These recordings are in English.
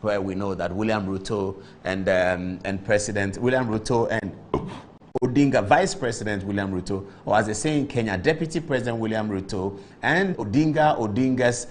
where we know that William Ruto and President William Ruto and Odinga, Vice President William Ruto, or as they say in Kenya, Deputy President William Ruto, and Odinga's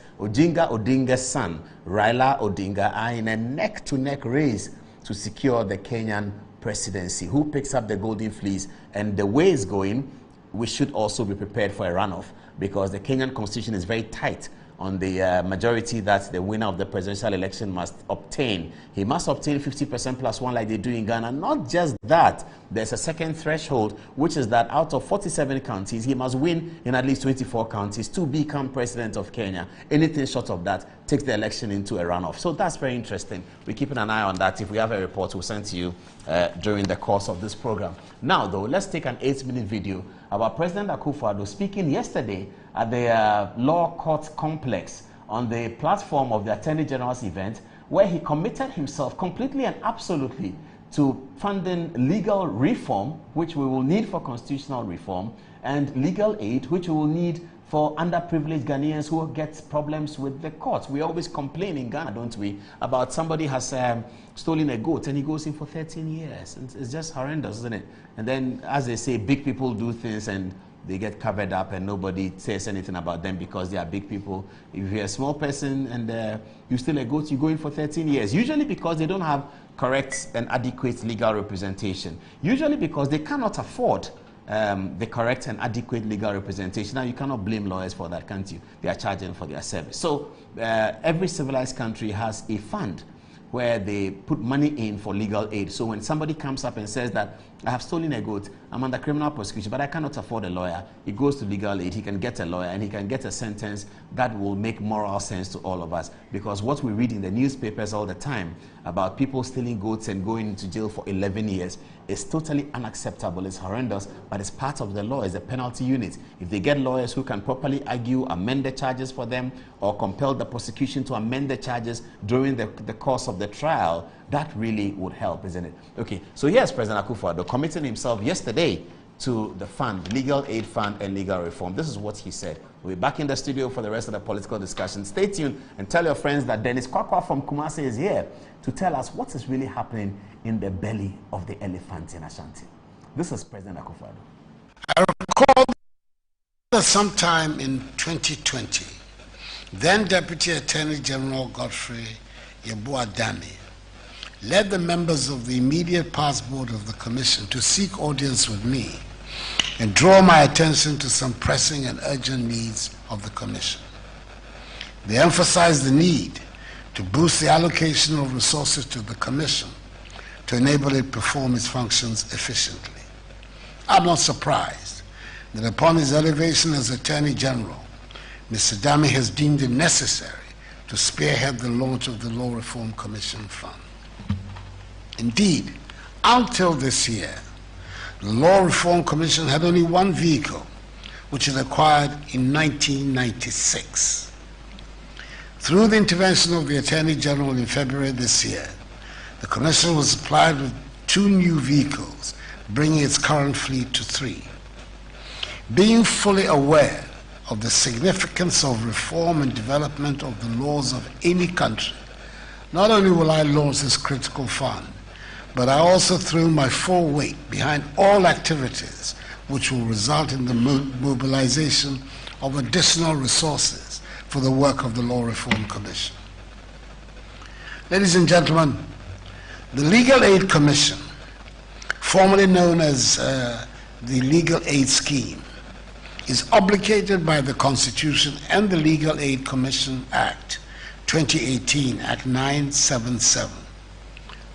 son, Raila Odinga, are in a neck-to-neck race to secure the Kenyan presidency. Who picks up the golden fleece? And the way it's going, we should also be prepared for a runoff, because the Kenyan constitution is very tight on the majority that the winner of the presidential election must obtain. He must obtain 50% plus one like they do in Ghana. Not just that, there's a second threshold, which is that out of 47 counties, he must win in at least 24 counties to become president of Kenya. Anything short of that takes the election into a runoff. So that's very interesting. We're keeping an eye on that. If we have a report, we'll send to you during the course of this program. Now, though, let's take an 8-minute video about President Akufo-Addo speaking yesterday at the Law Court Complex on the platform of the Attorney General's event, where he committed himself completely and absolutely to funding legal reform, which we will need for constitutional reform, and legal aid, which we will need for underprivileged Ghanaians who get problems with the courts. We always complain in Ghana, don't we, about somebody has stolen a goat and he goes in for 13 years. It's just horrendous, isn't it? And then, as they say, big people do things and they get covered up and nobody says anything about them because they are big people. If you're a small person and you steal a goat, you go in for 13 years. Usually because they don't have correct and adequate legal representation. Usually because they cannot afford the correct and adequate legal representation. Now, you cannot blame lawyers for that, can't you? They are charging for their service. So every civilized country has a fund where they put money in for legal aid. So when somebody comes up and says that I have stolen a goat, I'm under criminal prosecution, but I cannot afford a lawyer, he goes to legal aid, he can get a lawyer, and he can get a sentence that will make moral sense to all of us. Because what we read in the newspapers all the time about people stealing goats and going into jail for 11 years is totally unacceptable. It's horrendous, but it's part of the law. It's a penalty unit. If they get lawyers who can properly argue, amend the charges for them, or compel the prosecution to amend the charges during the course of the trial, that really would help, isn't it? Okay, so here's President Akufo-Addo committing himself yesterday to the fund, legal aid fund and legal reform. This is what he said. We'll be back in the studio for the rest of the political discussion. Stay tuned and tell your friends that Dennis Kwakwa from Kumasi is here to tell us what is really happening in the belly of the elephant in Ashanti. This is President Akufo-Addo. I recall that sometime in 2020, then Deputy Attorney General Godfrey Yeboah-Dame led the members of the immediate past board of the commission to seek audience with me and draw my attention to some pressing and urgent needs of the commission. They emphasized the need to boost the allocation of resources to the commission to enable it perform its functions efficiently. I'm not surprised that upon his elevation as Attorney General, Mr. Dame has deemed it necessary to spearhead the launch of the Law Reform Commission Fund. Indeed, until this year, the Law Reform Commission had only one vehicle, which it acquired in 1996. Through the intervention of the Attorney General in February this year, the Commission was supplied with 2 new vehicles, bringing its current fleet to 3. Being fully aware of the significance of reform and development of the laws of any country, not only will I launch this critical fund, but I also threw my full weight behind all activities which will result in the mobilization of additional resources for the work of the Law Reform Commission. Ladies and gentlemen, the Legal Aid Commission, formerly known as the Legal Aid Scheme, is obligated by the Constitution and the Legal Aid Commission Act 2018, Act 977,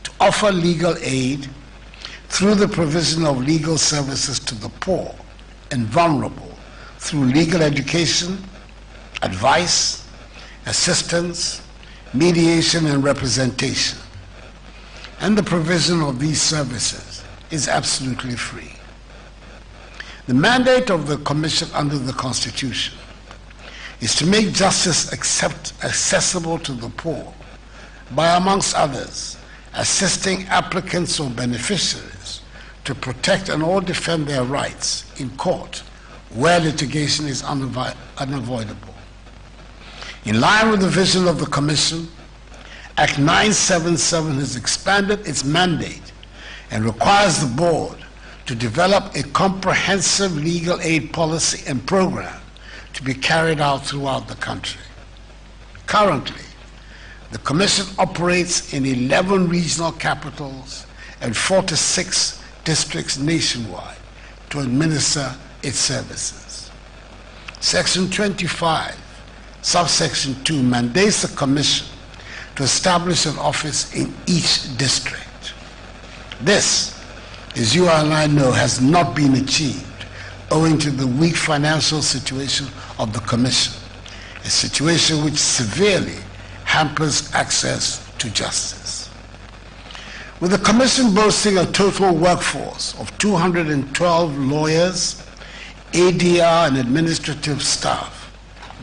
to offer legal aid through the provision of legal services to the poor and vulnerable through legal education, advice, assistance, mediation, and representation. And the provision of these services is absolutely free. The mandate of the Commission under the Constitution is to make justice accessible to the poor by, amongst others, assisting applicants or beneficiaries to protect and or defend their rights in court where litigation is unavoidable. In line with the vision of the Commission Act 977 has expanded its mandate and requires the board to develop a comprehensive legal aid policy and program to be carried out throughout the country. Currently, the Commission operates in 11 regional capitals and 46 districts nationwide to administer its services. Section 25, subsection 2 mandates the Commission to establish an office in each district. This, as you and I know, has not been achieved owing to the weak financial situation of the Commission, a situation which severely hampers access to justice. With the Commission boasting a total workforce of 212 lawyers, ADR and administrative staff,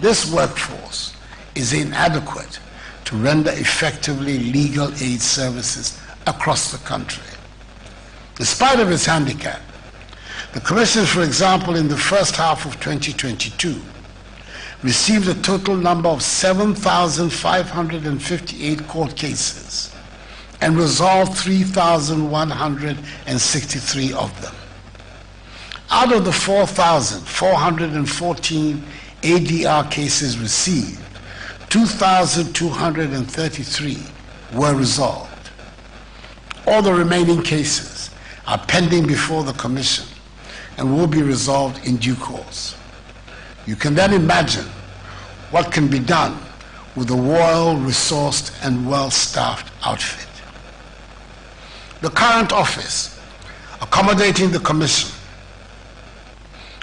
this workforce is inadequate to render effectively legal aid services across the country. In spite of its handicap, the Commission, for example, in the first half of 2022, received a total number of 7,558 court cases and resolved 3,163 of them. Out of the 4,414 ADR cases received, 2,233 were resolved. All the remaining cases are pending before the Commission and will be resolved in due course. You can then imagine what can be done with a well-resourced and well-staffed outfit. The current office, accommodating the Commission,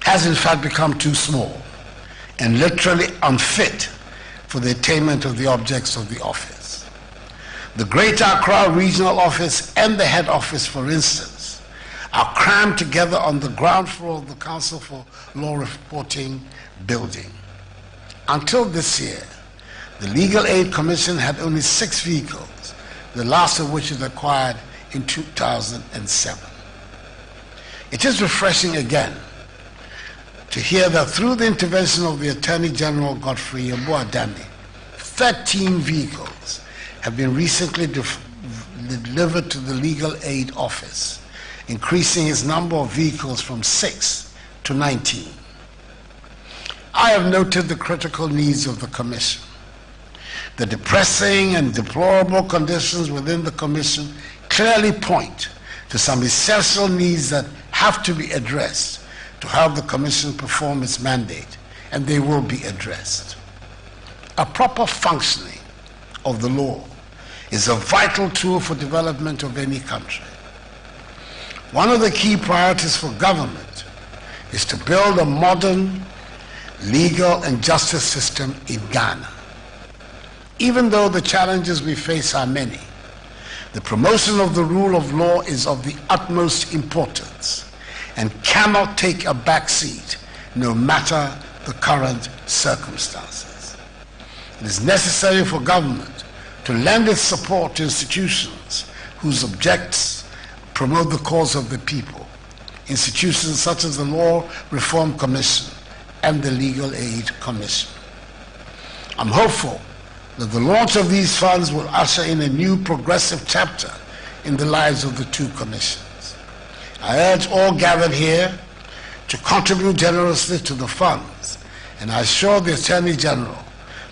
has in fact become too small and literally unfit for the attainment of the objects of the office. The Greater Accra Regional Office and the head office, for instance, are crammed together on the ground floor of the Council for Law Reporting building. Until this year, the Legal Aid Commission had only 6 vehicles, the last of which was acquired in 2007. It is refreshing again to hear that through the intervention of the Attorney General Godfrey Yeboah-Dame, 13 vehicles have been recently delivered to the Legal Aid Office, increasing its number of vehicles from 6 to 19. I have noted the critical needs of the Commission. The depressing and deplorable conditions within the Commission clearly point to some essential needs that have to be addressed to help the Commission perform its mandate, and they will be addressed. A proper functioning of the law is a vital tool for development of any country. One of the key priorities for government is to build a modern legal and justice system in Ghana. Even though the challenges we face are many, the promotion of the rule of law is of the utmost importance and cannot take a back seat no matter the current circumstances. It is necessary for government to lend its support to institutions whose objects promote the cause of the people, institutions such as the Law Reform Commission and the Legal Aid Commission. I'm hopeful that the launch of these funds will usher in a new progressive chapter in the lives of the two commissions. I urge all gathered here to contribute generously to the funds, and I assure the Attorney General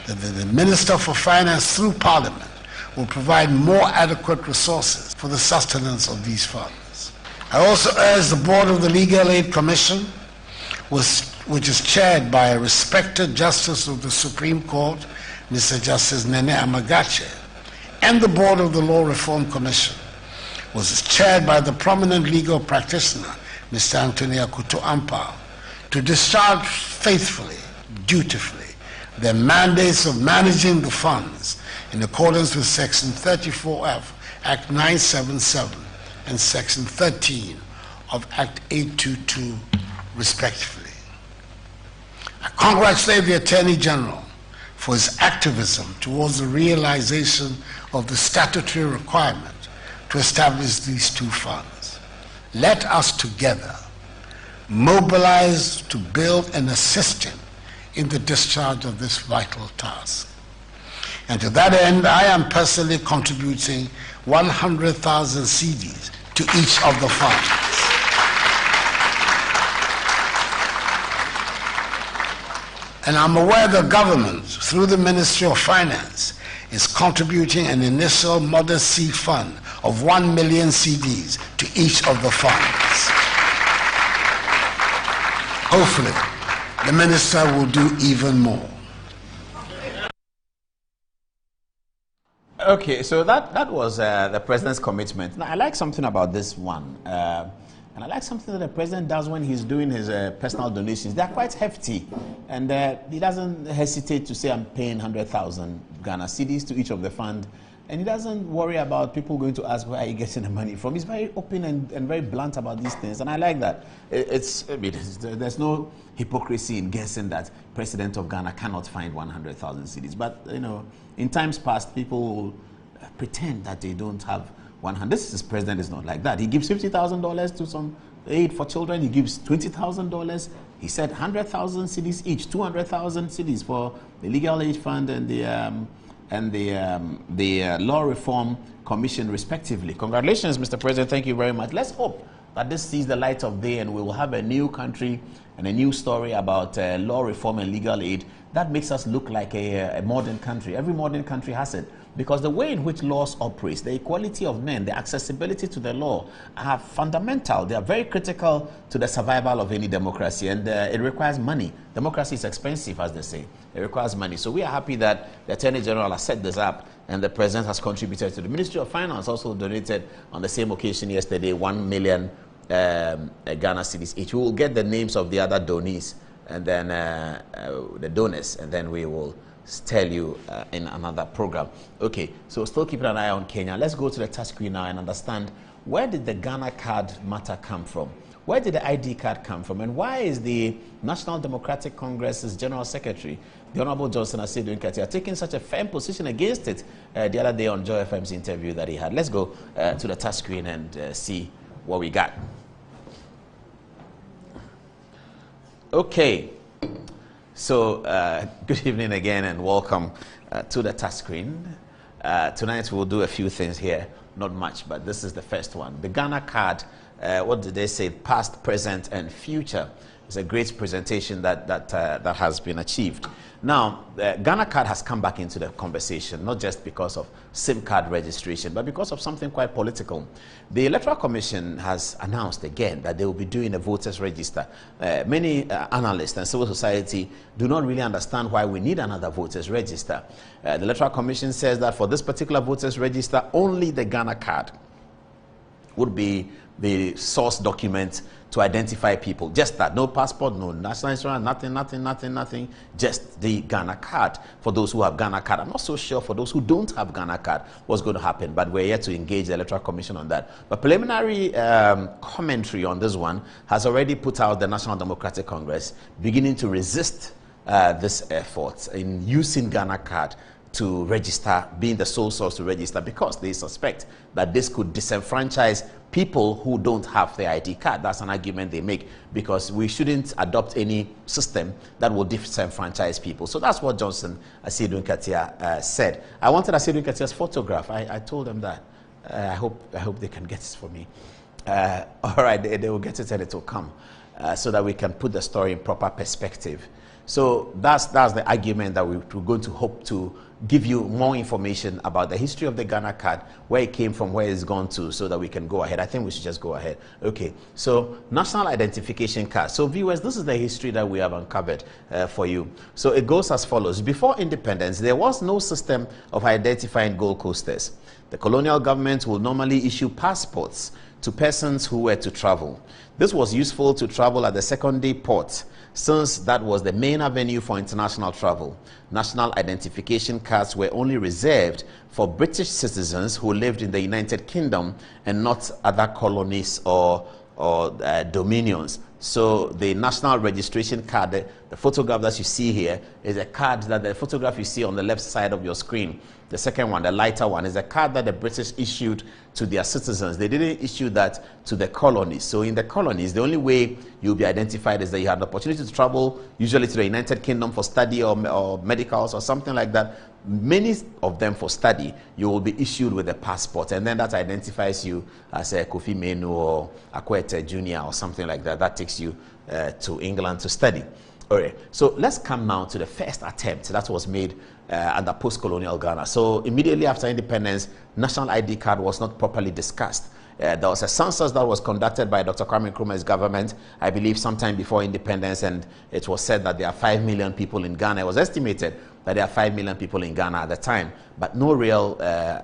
that the Minister for Finance through Parliament will provide more adequate resources for the sustenance of these funds. I also urge the Board of the Legal Aid Commission, which is chaired by a respected Justice of the Supreme Court, Mr. Justice Nene Amagache, and the Board of the Law Reform Commission, was chaired by the prominent legal practitioner, Mr. Anthony Akuto Ampao, to discharge faithfully, dutifully, their mandates of managing the funds in accordance with Section 34F, Act 977, and Section 13 of Act 822, respectively. I congratulate the Attorney General for his activism towards the realization of the statutory requirement to establish these two funds. Let us together mobilize to build and assist him in the discharge of this vital task. And to that end, I am personally contributing 100,000 cedis to each of the funds. And I'm aware the government, through the Ministry of Finance, is contributing an initial modest seed fund of 1 million cedis to each of the funds. Hopefully, the minister will do even more. Okay, so that was the president's commitment. Now, I like something about this one. And I like something that the president does when he's doing his personal donations. They're quite hefty. And he doesn't hesitate to say, I'm paying 100,000 Ghana cedis to each of the fund. And he doesn't worry about people going to ask where are you getting the money from. He's very open and very blunt about these things. And I like that. There's no hypocrisy in guessing that President of Ghana cannot find 100,000 cedis. But, you know, in times past, people will pretend that they don't have 100. This president is not like that. He gives $50,000 to some aid for children. He gives $20,000. He said 100,000 cedis each, 200,000 cedis for the legal aid fund and the law reform commission, respectively. Congratulations, Mr. President. Thank you very much. Let's hope that this sees the light of day and we will have a new country and a new story about law reform and legal aid that makes us look like a modern country. Every modern country has it. Because the way in which laws operate, the equality of men, the accessibility to the law are fundamental. They are very critical to the survival of any democracy, and it requires money. Democracy is expensive, as they say. It requires money. So we are happy that the Attorney General has set this up, and the President has contributed to the Ministry of Finance, also donated on the same occasion yesterday 1 million Ghana cedis each. We will get the names of the other donees, and then the donors, and then we will tell you in another program. Okay, so still keeping an eye on Kenya. Let's go to the touch screen now and understand, where did the Ghana card matter come from? Where did the ID card come from? And why is the National Democratic Congress's General Secretary, the Honorable Johnson Asiedu Nketia, taking such a firm position against it the other day on Joy FM's interview that he had? Let's go to the touch screen and see what we got. Okay. So, good evening again and welcome to the touch screen. Tonight we'll do a few things here, not much, but this is the first one. The Ghana card, what did they say? Past, present, and future. It's a great presentation that has been achieved. Now, the Ghana card has come back into the conversation, not just because of SIM card registration, but because of something quite political. The Electoral Commission has announced again that they will be doing a voters register. Many analysts and civil society do not really understand why we need another voters register. The Electoral Commission says that for this particular voters register, only the Ghana card would be the source document to identify people. Just that. No passport, no national insurance, nothing. Just the Ghana card for those who have Ghana card. I'm not so sure for those who don't have Ghana card what's going to happen, but we're here to engage the Electoral Commission on that. But preliminary commentary on this one has already put out the National Democratic Congress beginning to resist this effort in using Ghana card to register, being the sole source to register, because they suspect that this could disenfranchise people who don't have the ID card. That's an argument they make, because we shouldn't adopt any system that will disenfranchise people. So that's what Johnson Asiedu Nketia said. I wanted Asiedu Nketia's photograph. I told them that. I hope they can get it for me. All right, they will get it and it will come, so that we can put the story in proper perspective. So that's the argument that we're going to hope to give you more information about the history of the Ghana card, where it came from, where it's gone to, so that we can go ahead. I think we should just go ahead. Okay, so national identification card. So viewers, this is the history that we have uncovered for you. So it goes as follows. Before independence, there was no system of identifying Gold Coasters. The colonial government will normally issue passports to persons who were to travel. This was useful to travel at the secondary port, since that was the main avenue for international travel. National identification cards were only reserved for British citizens who lived in the United Kingdom and not other colonies or dominions. So the national registration card, The photograph that you see here is a card that the photograph you see on the left side of your screen. The second one, the lighter one, is a card that the British issued to their citizens. They didn't issue that to the colonies. So in the colonies, the only way you'll be identified is that you had the opportunity to travel, usually to the United Kingdom for study or medicals or something like that. Many of them for study, you will be issued with a passport, and then that identifies you as a Kofi Menu or Akwete Jr. or something like that. That takes you to England to study. All right, so let's come now to the first attempt that was made under post-colonial Ghana. So immediately after independence, national ID card was not properly discussed. There was a census that was conducted by Dr. Kwame Nkrumah's government, I believe sometime before independence, and it was said that there are 5 million people in Ghana. It was estimated that there are 5 million people in Ghana at the time, but no real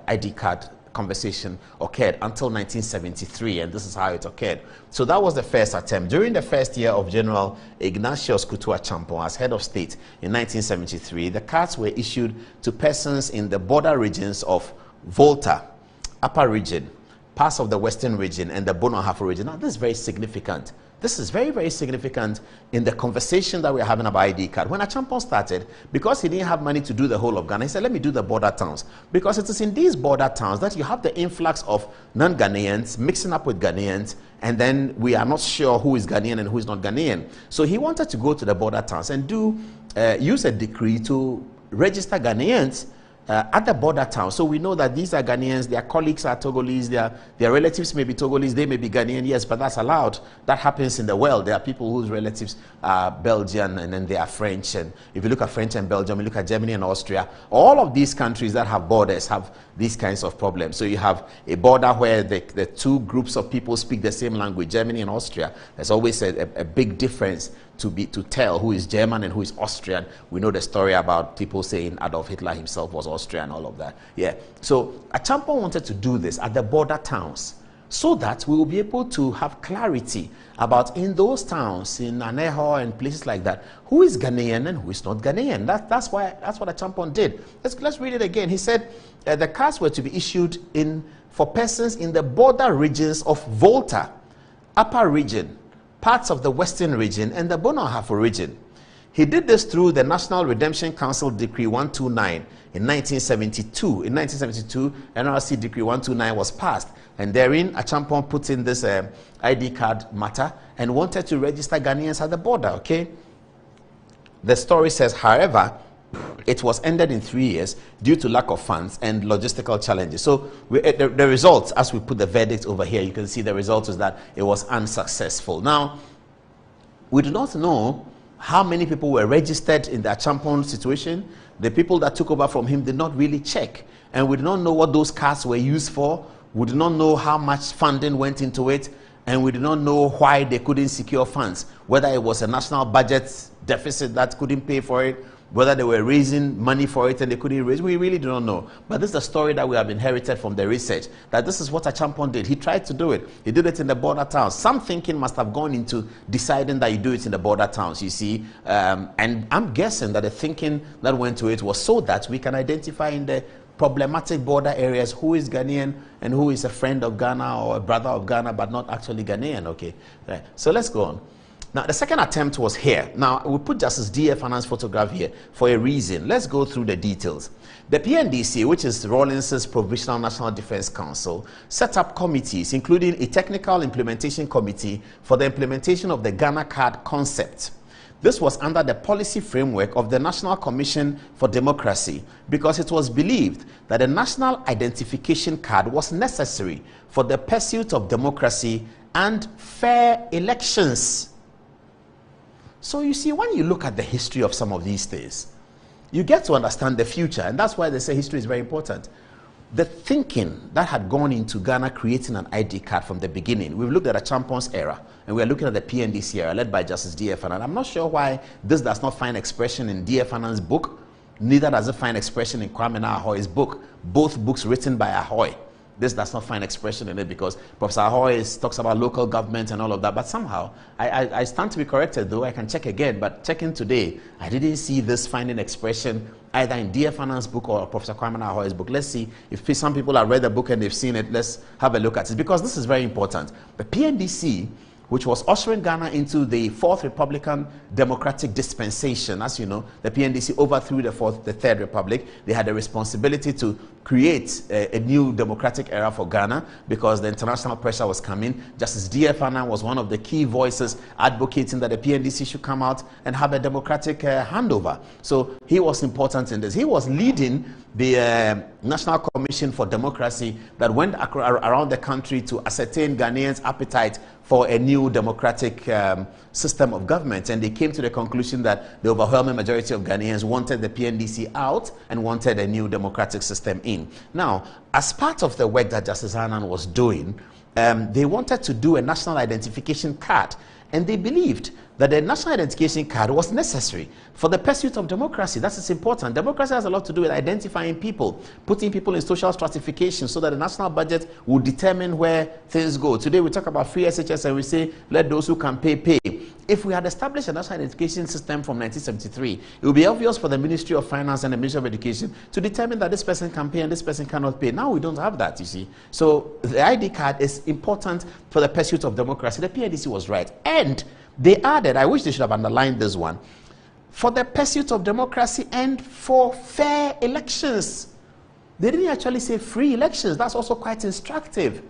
ID card conversation occurred until 1973, and this is how it occurred. So that was the first attempt. During the first year of General Ignatius Kutu Achampong as head of state in 1973, the cards were issued to persons in the border regions of Volta, Upper Region, parts of the Western Region, and the Bono Ahafo Region. Now, this is very significant. This is very, very significant in the conversation that we're having about ID card. When Achampong started, because he didn't have money to do the whole of Ghana, he said, let me do the border towns. Because it is in these border towns that you have the influx of non-Ghanaians mixing up with Ghanaians, and then we are not sure who is Ghanaian and who is not Ghanaian. So he wanted to go to the border towns and use a decree to register Ghanaians at the border town. So we know that these are Ghanaians, their colleagues are Togolese, their relatives may be Togolese, they may be Ghanaian, yes, but that's allowed. That happens in the world. There are people whose relatives are Belgian and then they are French. And if you look at French and Belgium, you look at Germany and Austria, all of these countries that have borders have these kinds of problems. So you have a border where the two groups of people speak the same language, Germany and Austria. There's always a big difference to tell who is German and who is Austrian. We know the story about people saying Adolf Hitler himself was Austrian and all of that. Yeah. So Achampong wanted to do this at the border towns so that we will be able to have clarity about in those towns, in Aneho and places like that, who is Ghanaian and who is not Ghanaian. That's what Achampong did. Let's read it again. He said the cards were to be issued for persons in the border regions of Volta, Upper Region, parts of the Western Region, and the Bono Ahafo Region. He did this through the National Redemption Council Decree 129 in 1972. In 1972, NRC Decree 129 was passed, and therein Achampong put in this ID card matter and wanted to register Ghanaians at the border, okay? The story says, however, it was ended in 3 years due to lack of funds and logistical challenges. So the results, as we put the verdict over here, you can see the result is that it was unsuccessful. Now, we do not know how many people were registered in the Achampong situation. The people that took over from him did not really check. And we do not know what those cards were used for. We do not know how much funding went into it. And we do not know why they couldn't secure funds, whether it was a national budget deficit that couldn't pay for it, whether they were raising money for it and they couldn't raise. We really do not know. But this is a story that we have inherited from the research, that this is what Achampong did. He tried to do it. He did it in the border towns. Some thinking must have gone into deciding that you do it in the border towns, you see. And I'm guessing that the thinking that went to it was so that we can identify in the problematic border areas who is Ghanaian and who is a friend of Ghana or a brother of Ghana, but not actually Ghanaian, okay? Right. So let's go on. Now, the second attempt was here. Now, we put Justice D.F. Anand's photograph here for a reason. Let's go through the details. The PNDC, which is Rawlins's Provisional National Defense Council, set up committees, including a technical implementation committee for the implementation of the Ghana card concept. This was under the policy framework of the National Commission for Democracy because it was believed that a national identification card was necessary for the pursuit of democracy and fair elections. So you see, when you look at the history of some of these things, you get to understand the future, and that's why they say history is very important. The thinking that had gone into Ghana creating an ID card from the beginning, we've looked at Achampong's era, and we're looking at the PNDC era led by Justice D.F. Anand. I'm not sure why this does not find expression in D.F. Anand's book, neither does it find expression in Kwame Ahoy's book, both books written by Ahoy. This does not find expression in it because Professor Ahoy talks about local government and all of that. But somehow, I stand to be corrected, though I can check again. But checking today, I didn't see this finding expression either in D.F. Anand's book or Professor Kwame Ahoy's book. Let's see if some people have read the book and they've seen it. Let's have a look at it because this is very important. The PNDC which was ushering Ghana into the Fourth Republican Democratic Dispensation. As you know, the PNDC overthrew the Third Republic. They had a responsibility to create a new democratic era for Ghana because the international pressure was coming. Justice D.F. Annan was one of the key voices advocating that the PNDC should come out and have a democratic handover. So he was important in this. He was leading the National Commission for Democracy that went around the country to ascertain Ghanaians' appetite for a new democratic system of government. And they came to the conclusion that the overwhelming majority of Ghanaians wanted the PNDC out and wanted a new democratic system in. Now, as part of the work that Justice Annan was doing, they wanted to do a national identification card. And they believed that the national identification card was necessary for the pursuit of democracy. That is important. Democracy has a lot to do with identifying people, putting people in social stratification so that the national budget will determine where things go. Today we talk about free SHS and we say, let those who can pay, pay. If we had established a national identification system from 1973, it would be obvious for the Ministry of Finance and the Ministry of Education to determine that this person can pay and this person cannot pay. Now we don't have that, you see. So the ID card is important for the pursuit of democracy. The PNDC was right. And they added, I wish they should have underlined this one, for the pursuit of democracy and for fair elections. They didn't actually say free elections. That's also quite instructive.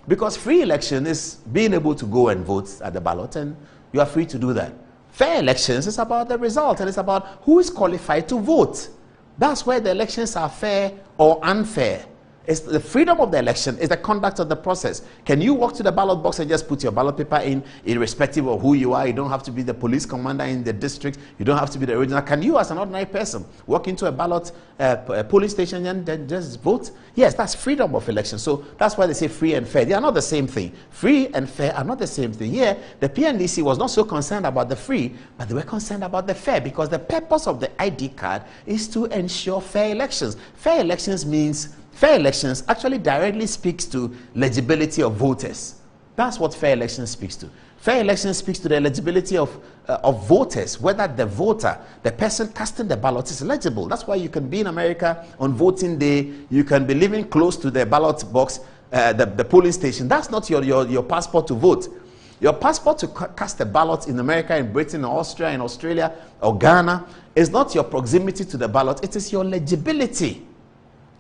Because free election is being able to go and vote at the ballot, and you are free to do that. Fair elections is about the result, and it's about who is qualified to vote. That's where the elections are fair or unfair. It's the freedom of the election is the conduct of the process. Can you walk to the ballot box and just put your ballot paper in, irrespective of who you are? You don't have to be the police commander in the district. You don't have to be the original. Can you, as an ordinary person, walk into a ballot police station and then just vote? Yes, that's freedom of election. So that's why they say free and fair. They are not the same thing. Free and fair are not the same thing. Here, the PNDC was not so concerned about the free, but they were concerned about the fair, because the purpose of the ID card is to ensure fair elections. Fair elections means fair elections actually directly speaks to legibility of voters. That's what fair elections speaks to. Fair elections speaks to the eligibility of voters, whether the voter, the person casting the ballot, is eligible. That's why you can be in America on voting day. You can be living close to the ballot box, the polling station. That's not your passport to vote. Your passport to cast a ballot in America, in Britain, or Austria, in Australia, or Ghana is not your proximity to the ballot. It is your legibility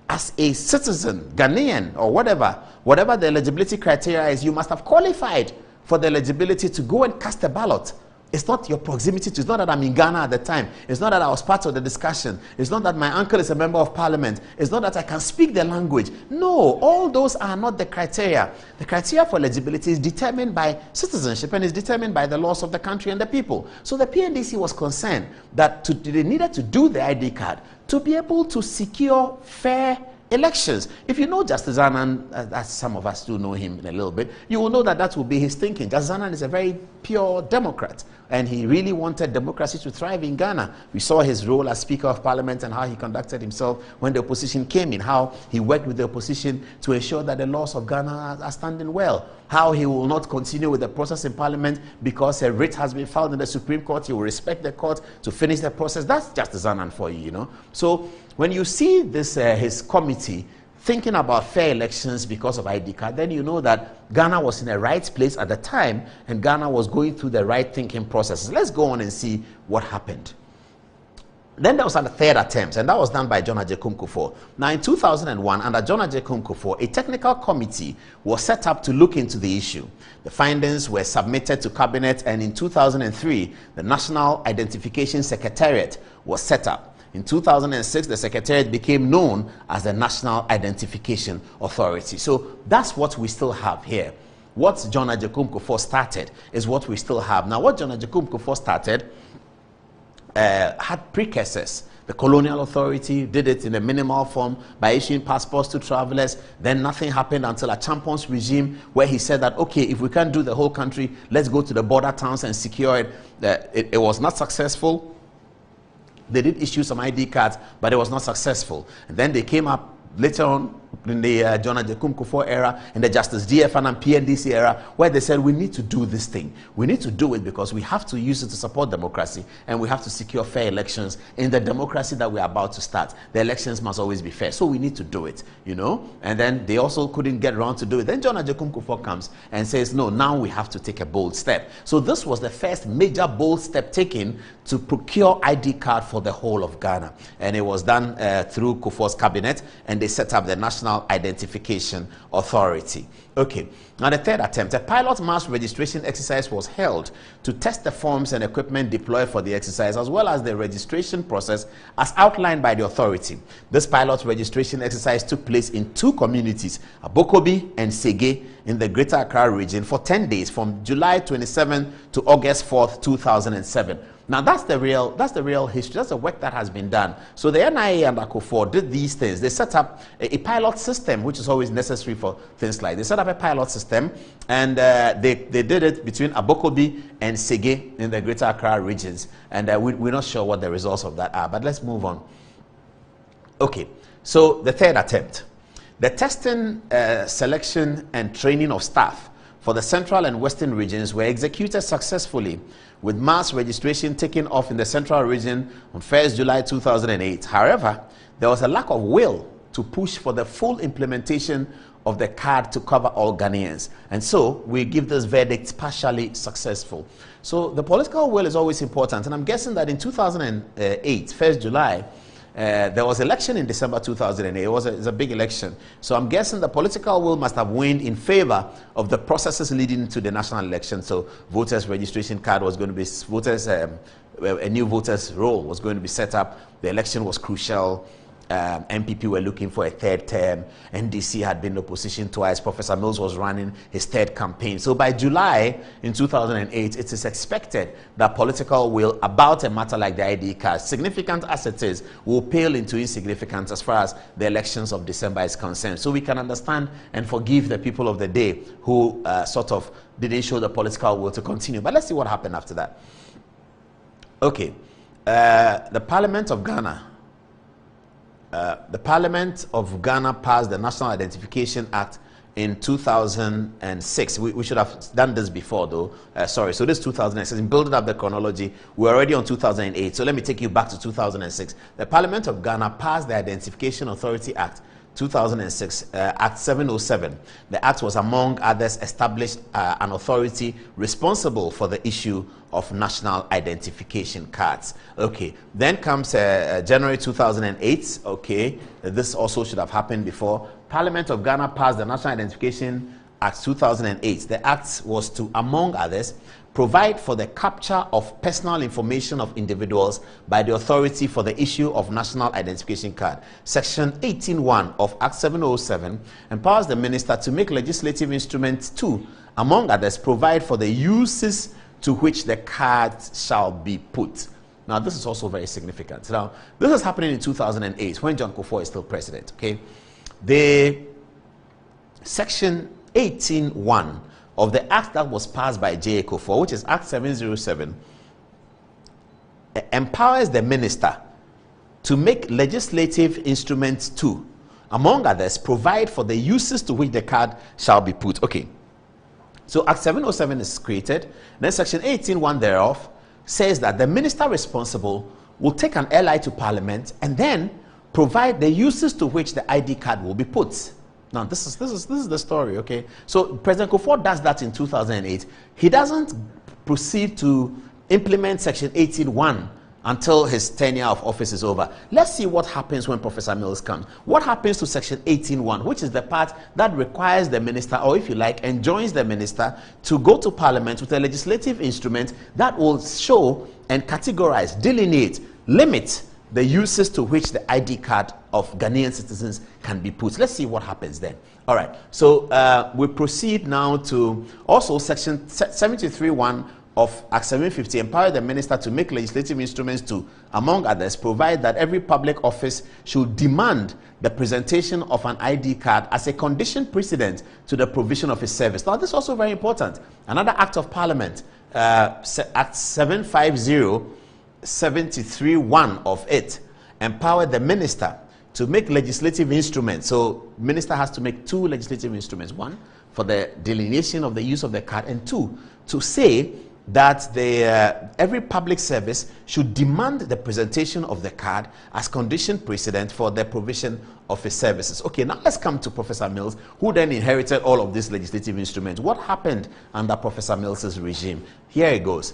as a citizen, Ghanaian, or whatever the eligibility criteria is. You must have qualified for the eligibility to go and cast a ballot. It's not your proximity to, it's not that I'm in Ghana at the time. It's not that I was part of the discussion. It's not that my uncle is a member of parliament. It's not that I can speak the language. No, all those are not the criteria. The criteria for eligibility is determined by citizenship and is determined by the laws of the country and the people. So the PNDC was concerned that they needed to do the ID card to be able to secure fair elections. If you know Justice Annan, as some of us do know him in a little bit, you will know that that will be his thinking. Justice Annan is a very pure Democrat, and he really wanted democracy to thrive in Ghana. We saw his role as Speaker of Parliament and how he conducted himself when the opposition came in, how he worked with the opposition to ensure that the laws of Ghana are standing well, how he will not continue with the process in Parliament because a writ has been filed in the Supreme Court. He will respect the court to finish the process. That's Justice Annan for you, you know. So when you see this, his committee thinking about fair elections because of ID card, then you know that Ghana was in the right place at the time, and Ghana was going through the right thinking processes. Let's go on and see what happened. Then there was a third attempt, and that was done by John Agyekum Kufuor. Now, in 2001, under John Agyekum Kufuor, a technical committee was set up to look into the issue. The findings were submitted to Cabinet, and in 2003, the National Identification Secretariat was set up. In 2006, the Secretariat became known as the National Identification Authority. So that's what we still have here. What John Agyekum Kufuor started is what we still have. Now, what John Agyekum Kufuor started had precursors. The Colonial Authority did it in a minimal form by issuing passports to travelers. Then nothing happened until Achampon's regime, where he said that, okay, if we can't do the whole country, let's go to the border towns and secure it. It was not successful. They did issue some ID cards, but it was not successful. And then they came up later on John Ajekum Kufuor era, in the Justice DFN and PNDC era, where they said we need to do this thing. We need to do it because we have to use it to support democracy, and we have to secure fair elections in the democracy that we're about to start. The elections must always be fair, so we need to do it, you know. And then they also couldn't get around to do it. Then John Ajekum Kufuor comes and says, no, now we have to take a bold step. So this was the first major bold step taken to procure ID card for the whole of Ghana, and it was done through Kufuor's cabinet, and they set up the National Identification Authority. Okay, now the third attempt, a pilot mass registration exercise was held to test the forms and equipment deployed for the exercise, as well as the registration process as outlined by the authority. This pilot registration exercise took place in two communities, Abokobi and Sege, in the Greater Accra region for 10 days, from July 27 to August 4th, 2007. Now that's the real history. That's the work that has been done. So the NIA and Akufuor did these things. They set up a pilot system, which is always necessary for things like this. They set up a pilot system, and they did it between Abokobi and Sege in the Greater Accra regions. And we're not sure what the results of that are, but let's move on. Okay, so the third attempt. The testing, selection, and training of staff for the central and western regions were executed successfully, with mass registration taking off in the central region on 1st July 2008. However, there was a lack of will to push for the full implementation of the card to cover all Ghanaians. And so we give this verdict partially successful. So the political will is always important. And I'm guessing that in 2008, 1st July, there was election in December 2008. It was a big election. So I'm guessing the political will must have waned in favor of the processes leading to the national election. So voters registration card was going to be, a new voters roll was going to be set up. The election was crucial. MPP were looking for a third term. NDC had been in opposition twice. Professor Mills was running his third campaign. So by July in 2008, it is expected that political will about a matter like the ID card, significant as it is, will pale into insignificance as far as the elections of December is concerned. So we can understand and forgive the people of the day who sort of didn't show the political will to continue. But let's see what happened after that. Okay, the Parliament of Ghana. The Parliament of Ghana passed the National Identification Act in 2006. We should have done this before, though. Sorry, so this 2006. In building up the chronology, we're already on 2008. So let me take you back to 2006. The Parliament of Ghana passed the Identification Authority Act 2006, Act 707. The act was, among others, established an authority responsible for the issue of national identification cards. Okay, then comes January 2008. Okay, this also should have happened before. Parliament of Ghana passed the National Identification Act 2008. The act was to, among others, provide for the capture of personal information of individuals by the authority for the issue of national identification card. Section 18.1 of Act 707 empowers the minister to make legislative instruments to, among others, provide for the uses to which the card shall be put. Now, this is also very significant. Now, this is happening in 2008 when John Kufuor is still president. Okay, the Section 18.1 of the act that was passed by J.A. Kufuor, which is Act 707, empowers the minister to make legislative instruments to, among others, provide for the uses to which the card shall be put. Okay, so Act 707 is created. Then Section 18.1 thereof says that the minister responsible will take an LI to Parliament and then provide the uses to which the ID card will be put. Now, this is the story, okay? So President Kufuor does that in 2008. He doesn't proceed to implement Section 18.1 until his tenure of office is over. Let's see what happens when Professor Mills comes. What happens to Section 18.1, which is the part that requires the minister, or if you like, enjoins the minister to go to Parliament with a legislative instrument that will show and categorize, delineate, limit the uses to which the ID card of Ghanaian citizens can be put. Let's see what happens then. All right, so we proceed now to also Section 73.1 of Act 750, empower the minister to make legislative instruments to, among others, provide that every public office should demand the presentation of an ID card as a condition precedent to the provision of his service. Now, this is also very important. Another Act of Parliament, Act 750, 73.1 of it, empowered the minister to make legislative instruments. So minister has to make 2 legislative instruments. 1, for the delineation of the use of the card, and 2, to say that every public service should demand the presentation of the card as condition precedent for the provision of its services. Okay, now let's come to Professor Mills, who then inherited all of these legislative instruments. What happened under Professor Mills's regime? Here it goes.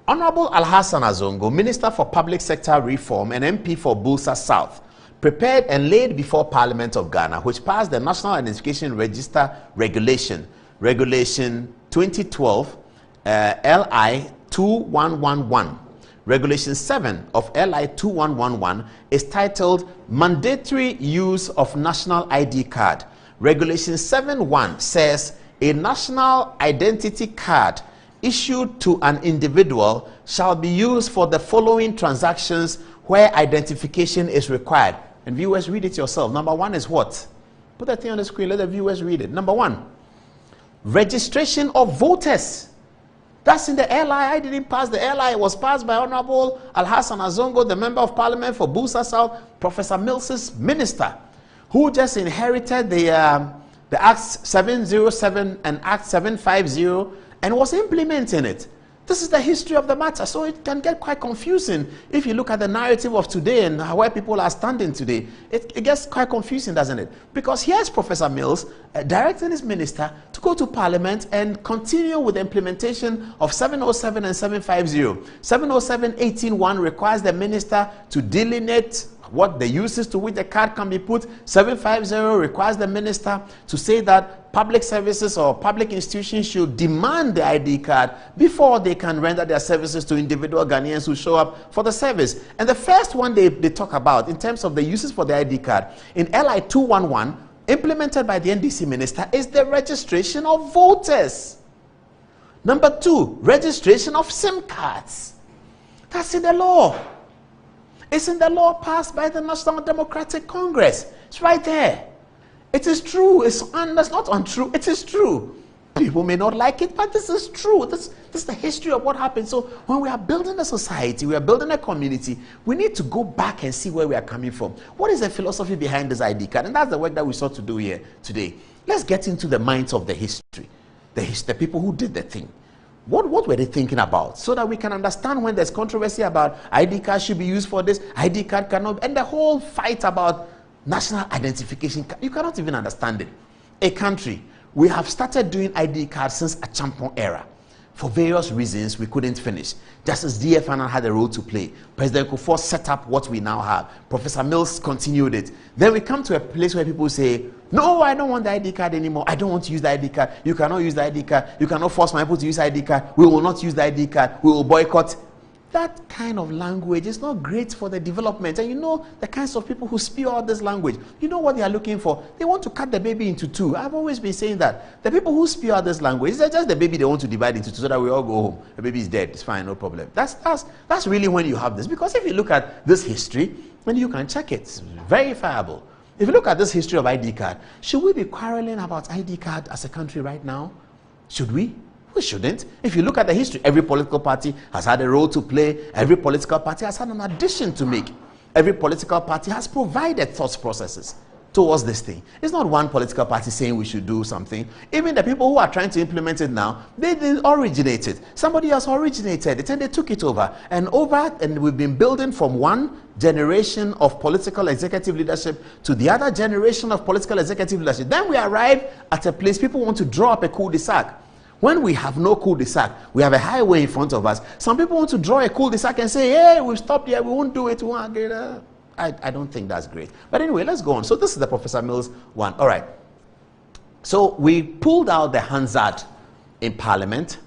Honorable Alhassan Azongo, Minister for Public Sector Reform and MP for Bulsa South, prepared and laid before Parliament of Ghana, which passed the National Identification Register Regulation 2012 LI 2111. Regulation 7 of LI 2111 is titled Mandatory Use of National ID Card. Regulation 7.1 says a national identity card issued to an individual shall be used for the following transactions where identification is required. And viewers, read it yourself. Number 1 is what? Put that thing on the screen, let the viewers read it. Number 1, registration of voters. That's in the LI. I didn't pass the LI. It was passed by Honorable Alhassan Azongo, the Member of Parliament for Bulsa South, Professor Mills's minister, who just inherited the Act 707 and Act 750 and was implementing it. This is the history of the matter, so it can get quite confusing if you look at the narrative of today and where people are standing today. It gets quite confusing, doesn't it? Because here's Professor Mills directing his minister to go to Parliament and continue with the implementation of 707 and 750. 707-18.1 requires the minister to delineate what the uses to which the card can be put. 750 requires the minister to say that public services or public institutions should demand the ID card before they can render their services to individual Ghanaians who show up for the service. And the first one they talk about in terms of the uses for the ID card in LI 211, implemented by the NDC minister, is the registration of voters. Number 2, registration of SIM cards. That's in the law. It's in the law passed by the National Democratic Congress. It's right there. It is true. That's not untrue. It is true. People may not like it, but this is true. This is the history of what happened. So when we are building a society, we are building a community, we need to go back and see where we are coming from. What is the philosophy behind this ID card? And that's the work that we sought to do here today. Let's get into the minds of the history, the people who did the thing. What were they thinking about? So that we can understand when there's controversy about ID card should be used for this, ID card cannot, and the whole fight about national identification. You cannot even understand it. A country, we have started doing ID cards since a Champon era. For various reasons, we couldn't finish. Justice D.F. had a role to play. President Kufuor set up what we now have. Professor Mills continued it. Then we come to a place where people say, no, I don't want the ID card anymore. I don't want to use the ID card. You cannot use the ID card. You cannot force my people to use ID card. We will not use the ID card. We will boycott. That kind of language is not great for the development. And you know the kinds of people who spew out this language, you know what they are looking for? They want to cut the baby into 2. I've always been saying that. The people who spew out this language, it's just the baby they want to divide into 2 so that we all go home. The baby is dead. It's fine, no problem. That's really when you have this. Because if you look at this history, then you can check it. It's verifiable. If you look at this history of ID card, should we be quarreling about ID card as a country right now? Should we? We shouldn't. If you look at the history, every political party has had a role to play. Every political party has had an addition to make. Every political party has provided thought processes towards this thing. It's not one political party saying we should do something. Even the people who are trying to implement it now, they didn't originate it. Somebody else originated it and they took it over. And we've been building from one generation of political executive leadership to the other generation of political executive leadership. Then we arrive at a place people want to draw up a cul-de-sac. When we have no cul-de-sac, we have a highway in front of us. Some people want to draw a cul-de-sac and say, hey, we've stopped here, we won't do it. We won't get it. I don't think that's great. But anyway, let's go on. So this is the Professor Mills one. All right. So we pulled out the Hansard in Parliament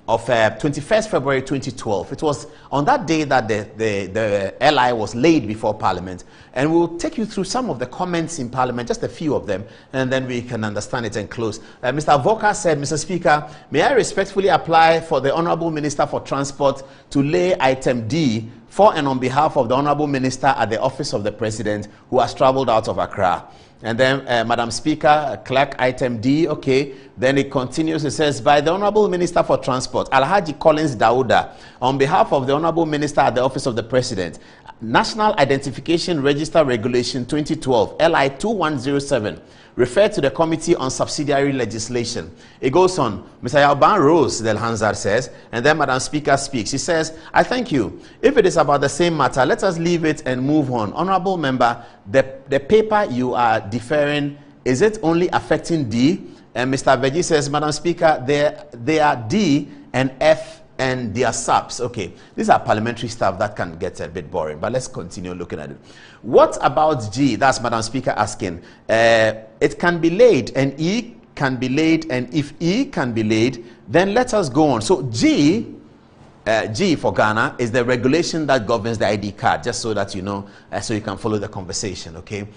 of 21st February 2012. It was on that day that the LI was laid before Parliament. And we'll take you through some of the comments in Parliament, just a few of them, and then we can understand it and close. Mr. Voka said, Mr. Speaker, may I respectfully apply for the Honourable Minister for Transport to lay item D for and on behalf of the Honourable Minister at the Office of the President who has travelled out of Accra. And then, Madam Speaker, clerk item D, okay. Then it continues, it says, by the Honourable Minister for Transport, Alhaji Collins Dauda, on behalf of the Honourable Minister at the Office of the President, National Identification Register Regulation 2012, LI 2107, referred to the Committee on Subsidiary Legislation. It goes on. Mr. Yalban Rose Del Hanzar says, and then Madam Speaker speaks. He says, I thank you. If it is about the same matter, let us leave it and move on. Honorable member, the paper you are deferring, is it only affecting D? And Mr. Veji says, Madam Speaker, they are D and F and their subs. Okay, these are parliamentary stuff that can get a bit boring, but let's continue looking at it. What about G? That's Madam Speaker asking. It can be laid, and E can be laid, and if E can be laid, then let us go on. So G for Ghana is the regulation that governs the ID card, just so that you know, so you can follow the conversation, okay?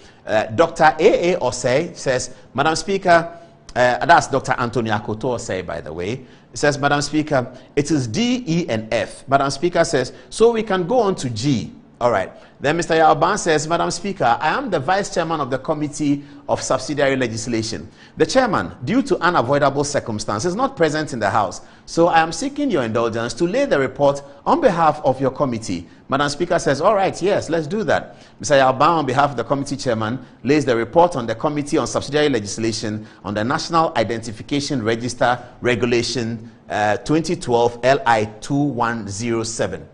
Dr. A.A. Osei says, Madam Speaker, that's Dr. Anthony Akoto Osei, by the way. It says, Madam Speaker, it is D, E, and F. Madam Speaker says, so we can go on to G. All right. Then Mr. Yalban says, Madam Speaker, I am the Vice Chairman of the Committee of Subsidiary Legislation. The Chairman, due to unavoidable circumstances, is not present in the House. So I am seeking your indulgence to lay the report on behalf of your committee. Madam Speaker says, all right, yes, let's do that. Mr. Yalban, on behalf of the committee chairman, lays the report on the Committee on Subsidiary Legislation on the National Identification Register Regulation 2012 LI 2107.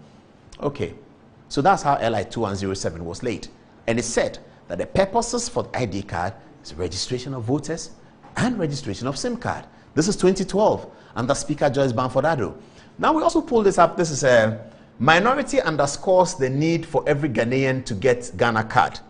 Okay. So that's how LI 2107 was laid. And it said that the purposes for the ID card is registration of voters and registration of SIM card. This is 2012 under Speaker Joyce Bamford-Addo. Now we also pull this up. This is a minority underscores the need for every Ghanaian to get Ghana card.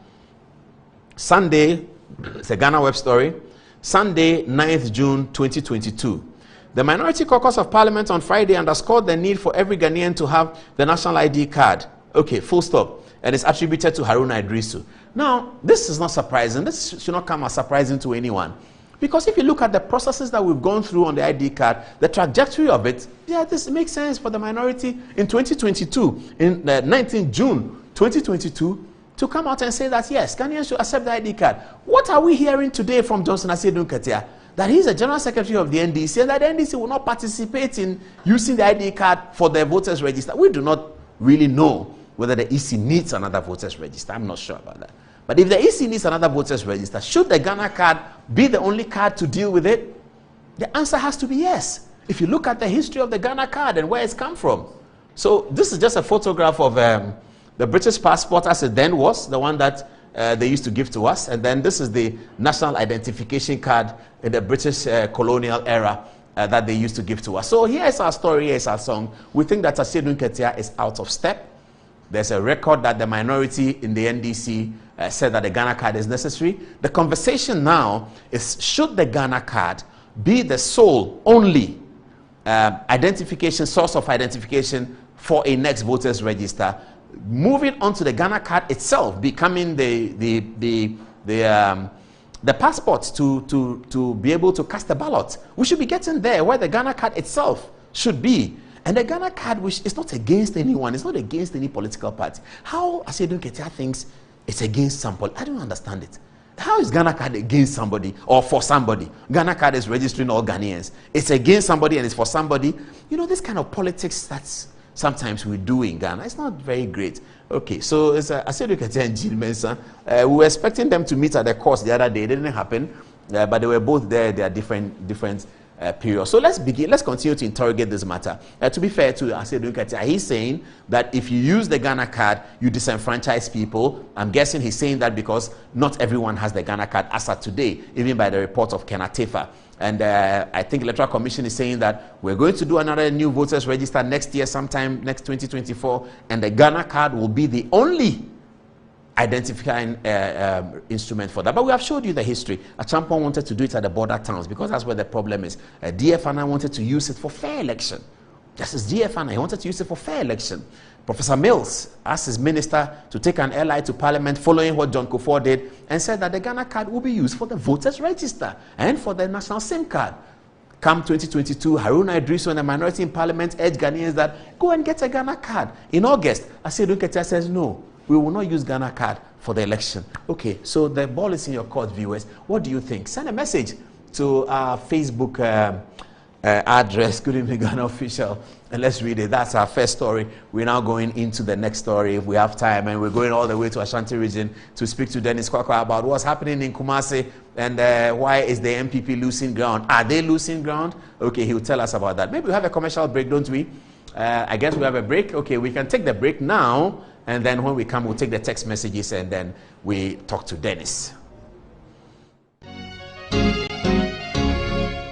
Sunday, it's a Ghana web story. Sunday, 9th June 2022. The Minority Caucus of Parliament on Friday underscored the need for every Ghanaian to have the national ID card. Okay, full stop. And it's attributed to Haruna Idrisu. Now, this is not surprising. This should not come as surprising to anyone. Because if you look at the processes that we've gone through on the ID card, the trajectory of it, yeah, this makes sense for the minority in 2022, in 19th June 2022, to come out and say that, yes, Ghanaians should accept the ID card. What are we hearing today from Johnson Asiedu Nketia? That he's a general secretary of the NDC and that the NDC will not participate in using the ID card for the voters register. We do not really know whether the EC needs another voters register. I'm not sure about that. But if the EC needs another voters register, should the Ghana card be the only card to deal with it? The answer has to be yes. If you look at the history of the Ghana card and where it's come from. So this is just a photograph of the British passport as it then was, the one that they used to give to us. And then this is the national identification card in the British colonial era that they used to give to us. So here's our story, here's our song. We think that Asiedu Nketia is out of step. There's a record that the minority in the NDC said that the Ghana card is necessary. The conversation now is, should the Ghana card be the sole, only identification, source of identification for a next voters register, moving on to the Ghana card itself, becoming the passport to be able to cast a ballot. We should be getting there where the Ghana card itself should be. And the Ghana card, which is not against anyone, it's not against any political party. How Asiedu Nketia thinks it's against somebody, I don't understand it. How is Ghana card against somebody or for somebody? Ghana card is registering all Ghanaians. It's against somebody and it's for somebody. You know, this kind of politics that's sometimes we do in Ghana, it's not very great. Okay, so it's Asiedu Nketia and Jill Mensah. We were expecting them to meet at the course the other day. It didn't happen, but they were both there. They are different period. So let's continue to interrogate this matter. To be fair to Asiedu Nketia, he's saying that if you use the Ghana card, you disenfranchise people. I'm guessing he's saying that because not everyone has the Ghana card as of today, even by the report of Ken Atefa. And I think Electoral Commission is saying that we're going to do another new voters register next year, sometime next 2024, and the Ghana card will be the only identifying instrument for that. But we have showed you the history. Achampon wanted to do it at the border towns because that's where the problem is. DFNI wanted to use it for fair election. Justice DFNI wanted to use it for fair election. Professor Mills asked his minister to take an ally to Parliament following what John Kufuor did and said that the Ghana card will be used for the voters register and for the national SIM card. Come 2022, Haruna Idrisu and the minority in Parliament urged Ghanaians that go and get a Ghana card. In August, Asiedu Nketia says no. We will not use Ghana card for the election. Okay, so the ball is in your court, viewers. What do you think? Send a message to our Facebook address. Good evening, Ghana official. And let's read it. That's our first story. We're now going into the next story if we have time, and we're going all the way to Ashanti region to speak to Dennis Kwakwa about what's happening in Kumasi and why is the MPP losing ground. Are they losing ground? Okay, he'll tell us about that. Maybe we have a commercial break, don't we? I guess we have a break. Okay, we can take the break now, and then when we come, we'll take the text messages, and then we talk to Dennis.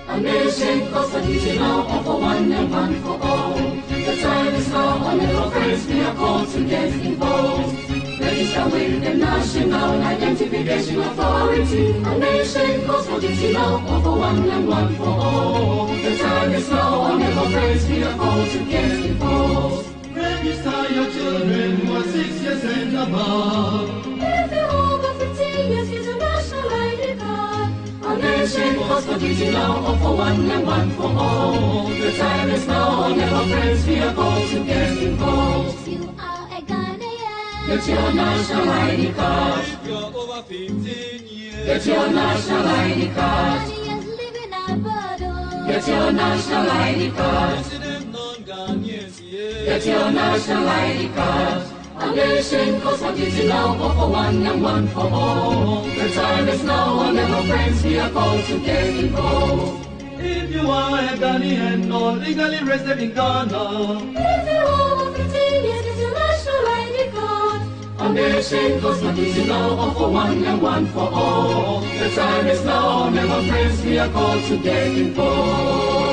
A nation constitutional for one and one for all. The time is now, honorable friends, we are called to get involved. Register with the National Identification Authority. A nation constitutional for one and one for all. The time is now, honorable friends, we are called to get involved. Register your children who are 6 years and above. If you're over 15 years, get a national ID card. A nation constitutional for one and one for all. The time is now, honorable friends, we are called to get involved. You are a Ghanaian. Get your national ID card. If you're over 15 years, Get your national ID card. Ghanaians living abroad. Get your national ID card. President non-Ghanaians, yeah. Get your national ID card. A nation constitutional for one and one for all. The time is now, honorable friends, we are called to get involved. If you are a Ghanaian or legally resident in Ghana, If you're over 15 years, get your national ID card. A nation constitutional for one and one for all. The time is now, honorable friends, we are called to get involved.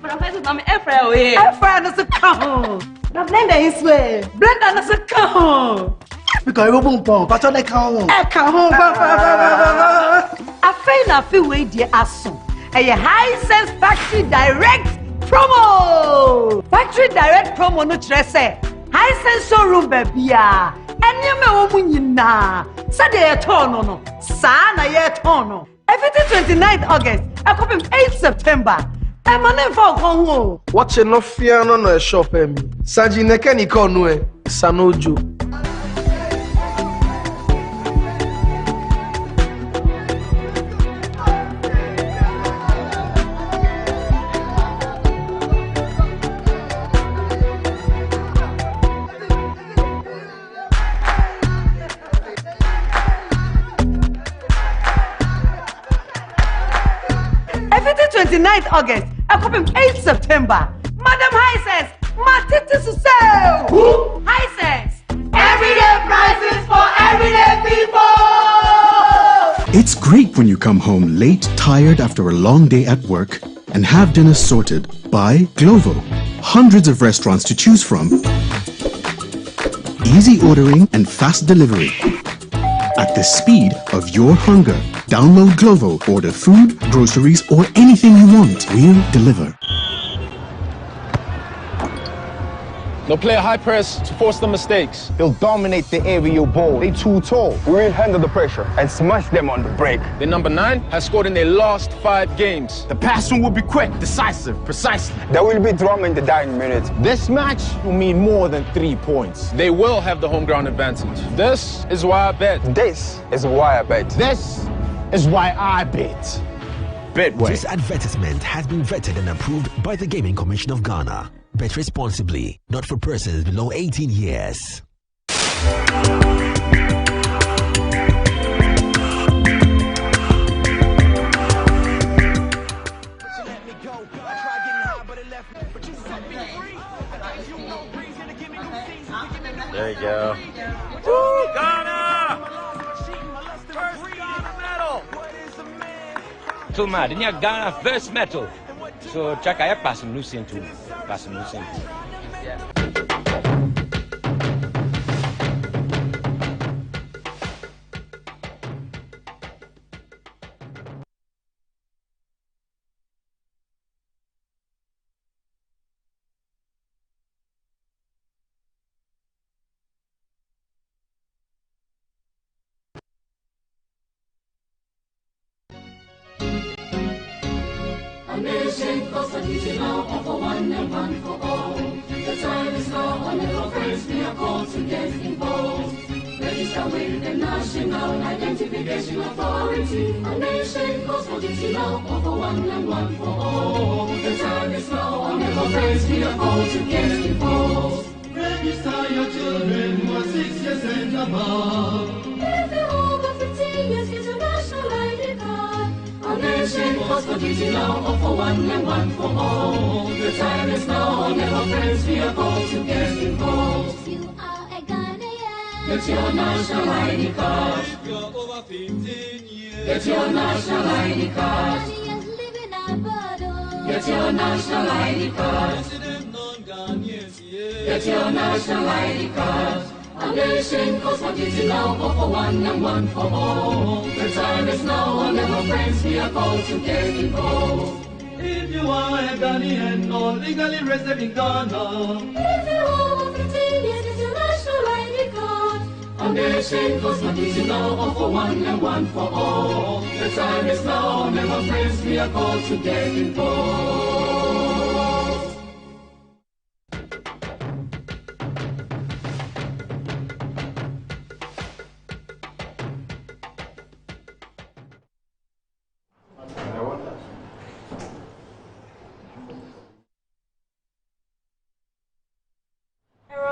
Professor Mami Efra oye. Efra no se kaho. Na blender is way. Blender no se kaho. Because you won't pump, but on the count. E kaho ba. Afei na fi we die aso. E high sense factory direct promo. Factory direct promo no kire say. High sense showroom ba bia. Enye me wo mu nyina. Say dey turn no. Sa na ye turn no. Everything 29th August. I come 8th September. I'm an for Congo. Watching no fear no no shop me. Saji neke ni konu e. Sanojo. Everything 29th August. I come 8th September. Madam High Sense, Matiti Susel. Who? High Sense. Everyday prices for everyday people. It's great when you come home late, tired after a long day at work, and have dinner sorted by Glovo. Hundreds of restaurants to choose from. Easy ordering and fast delivery. At the speed of your hunger. Download Glovo, order food, groceries, or anything you want. We'll deliver. They'll play a high press to force the mistakes. They'll dominate the aerial ball. They too tall. We'll handle the pressure and smash them on the break. The number 9 has scored in their last 5 games. The passing will be quick, decisive, precisely. There will be drama in the dying minutes. This match will mean more than 3 points. They will have the home ground advantage. This is why I bet. This is why I bet. This is why I bet. Betway. This advertisement has been vetted and approved by the Gaming Commission of Ghana. Bet responsibly, not for persons below 18 years. There you go. Woo, Ghana! First Ghana medal! So mad, in Ghana first medal. So check I pass him Lucien too. Pass him Lucien. A A nation calls for duty now, all for one and one for all. The time is now, all little friends, we are called to get involved. Register with the National Identification Authority. A nation calls for duty now, all for one and one for all. The time is now, all little friends, we are called to get involved. Register your children who are 6 years and above. If you're over 15 years, get a national ID card. A nation calls for duty now, all for one and one for all. The time is now, all little friends, we are called to get involved. You are a Ghanaian. Get your national ID card. If you're over 15 years, Get your national ID card. Ghanaians living abroad. Get your national ID card. resident non-Ghanaians, yeah. Get your national ID card. A nation calls for duty now, all for one and one for all. The time is now, all little friends, we are called to get involved. If you are a Ghanaian or legally resident in Ghana, If you're over 15 years, get your national ID card. A nation calls for duty now, all for one and one for all. The time is now, all little friends, we are called to get involved.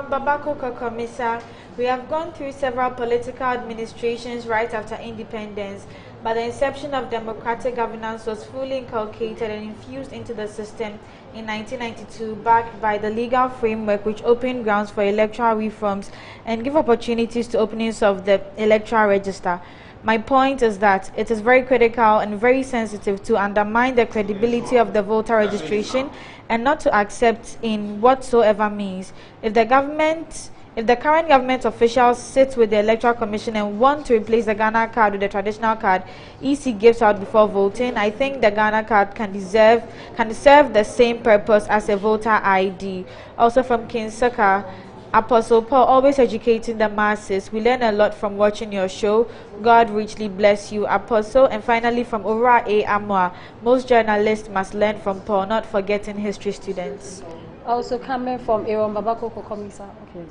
Babako Kokomisa, we have gone through several political administrations right after independence, but the inception of democratic governance was fully inculcated and infused into the system in 1992, backed by the legal framework which opened grounds for electoral reforms and give opportunities to openings of the electoral register. My point is that it is very critical and very sensitive to undermine the credibility of the voter registration and not to accept in whatsoever means. If the current government officials sit with the Electoral Commission and want to replace the Ghana card with the traditional card EC gives out before voting, I think the Ghana card can serve the same purpose as a voter ID. Also from Kinsaka, Apostle Paul, always educating the masses. We learn a lot from watching your show. God richly bless you, Apostle. And finally from Ora A. Amwa, most journalists must learn from Paul, not forgetting history students. Also coming from Aaron Babako Kokomisa, okay,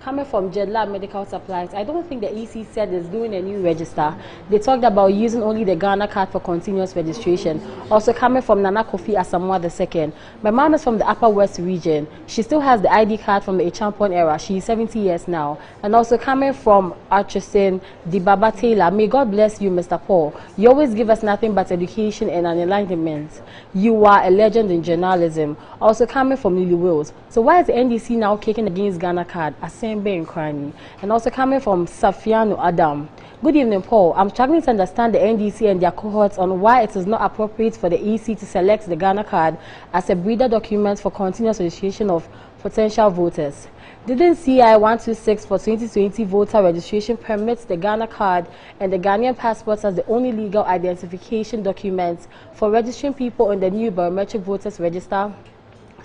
coming from Jedla Medical Supplies, I don't think the EC said is doing a new register. They talked about using only the Ghana card for continuous registration. Also coming from Nana Kofi Asamoah II. My mom is from the Upper West region. She still has the ID card from the Echampon era. She's 70 years now. And also coming from Archesin Dibaba Taylor, may God bless you, Mr. Paul. You always give us nothing but education and an enlightenment. You are a legend in journalism. Also coming from Lily Wills. So why is the NDC now kicking against Ghana card? Asembe and Krani. And also coming from Safiano Adam. Good evening, Paul. I'm struggling to understand the NDC and their cohorts on why it is not appropriate for the EC to select the Ghana card as a breeder document for continuous registration of potential voters. Didn't CI 126 for 2020 voter registration permits the Ghana card and the Ghanaian passports as the only legal identification documents for registering people on the new biometric voters register?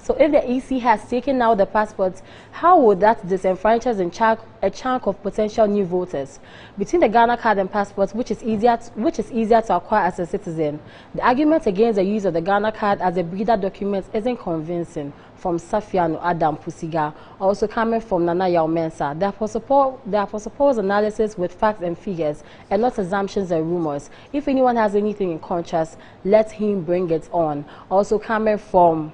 So if the EC has taken out the passports, how would that disenfranchise a chunk of potential new voters? Between the Ghana card and passports, which is easier to acquire as a citizen? The argument against the use of the Ghana card as a breeder document isn't convincing. From Safiano Adam Pusiga, also coming from Nana Yaumensa. Therefore suppose analysis with facts and figures and not assumptions and rumors. If anyone has anything in contrast, let him bring it on. Also coming from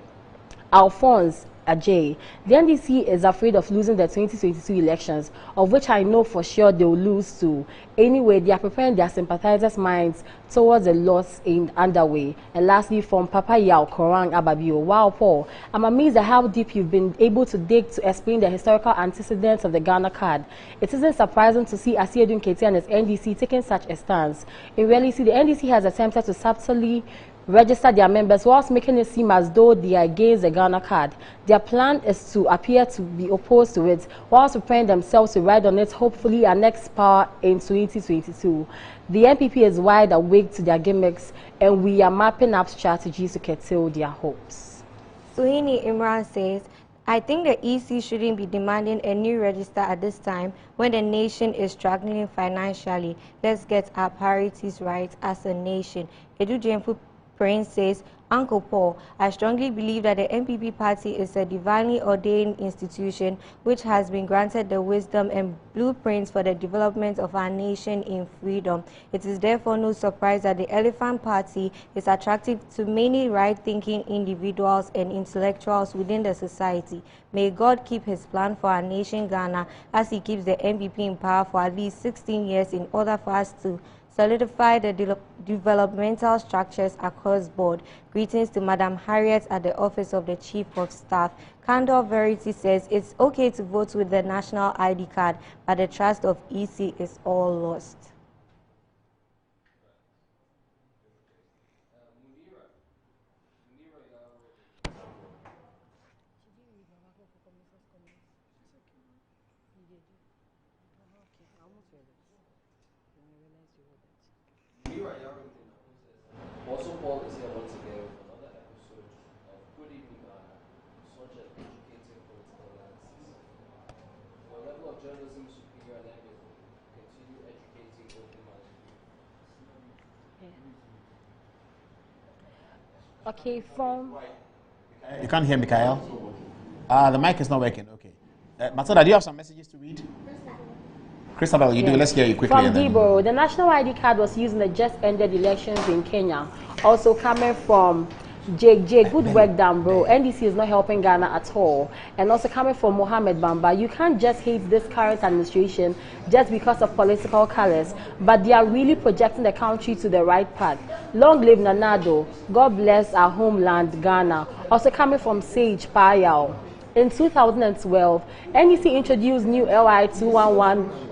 Alphonse Ajay, the NDC is afraid of losing the 2022 elections, of which I know for sure they will lose too. Anyway, they are preparing their sympathizers' minds towards the loss in underway. And lastly, from Papa Yao Korang Ababio. Wow, Paul, I'm amazed at how deep you've been able to dig to explain the historical antecedents of the Ghana card. It isn't surprising to see Asiedun Kete and his NDC taking such a stance. In reality, the NDC has attempted to subtly register their members whilst making it seem as though they are against the Ghana card. Their plan is to appear to be opposed to it whilst preparing themselves to ride on it, hopefully our next power in 2022. The NPP is wide awake to their gimmicks and we are mapping up strategies to curtail their hopes. Suhini Imran says, I think the EC shouldn't be demanding a new register at this time when the nation is struggling financially. Let's get our priorities right as a nation. Edu Jempu Prince says, Uncle Paul, I strongly believe that the MPP party is a divinely ordained institution which has been granted the wisdom and blueprints for the development of our nation in freedom. It is therefore no surprise that the Elephant Party is attractive to many right-thinking individuals and intellectuals within the society. May God keep his plan for our nation Ghana as he keeps the MPP in power for at least 16 years in order for us to solidify the developmental structures across board. Greetings to Madam Harriet at the Office of the Chief of Staff. Candor Verity says it's okay to vote with the national ID card, but the trust of EC is all lost. Also, Paul is here once again with another episode of Good Evening Ghana, such an educated political analysis. For a level of journalism superior and enviable, continue educating open-minded people. Okay, from... You can't hear Mikhail? The mic is not working. Okay. Matilda, do you have some messages to read? Christabel, you do. Let's hear you quickly. From Debo, the national ID card was used in the just ended elections in Kenya. Also coming from Jake, good work done, bro. NDC is not helping Ghana at all. And also coming from Mohammed Bamba, you can't just hate this current administration just because of political colors, but they are really projecting the country to the right path. Long live Nanado. God bless our homeland, Ghana. Also coming from Sage Payao. In 2012, NDC introduced new LI 211.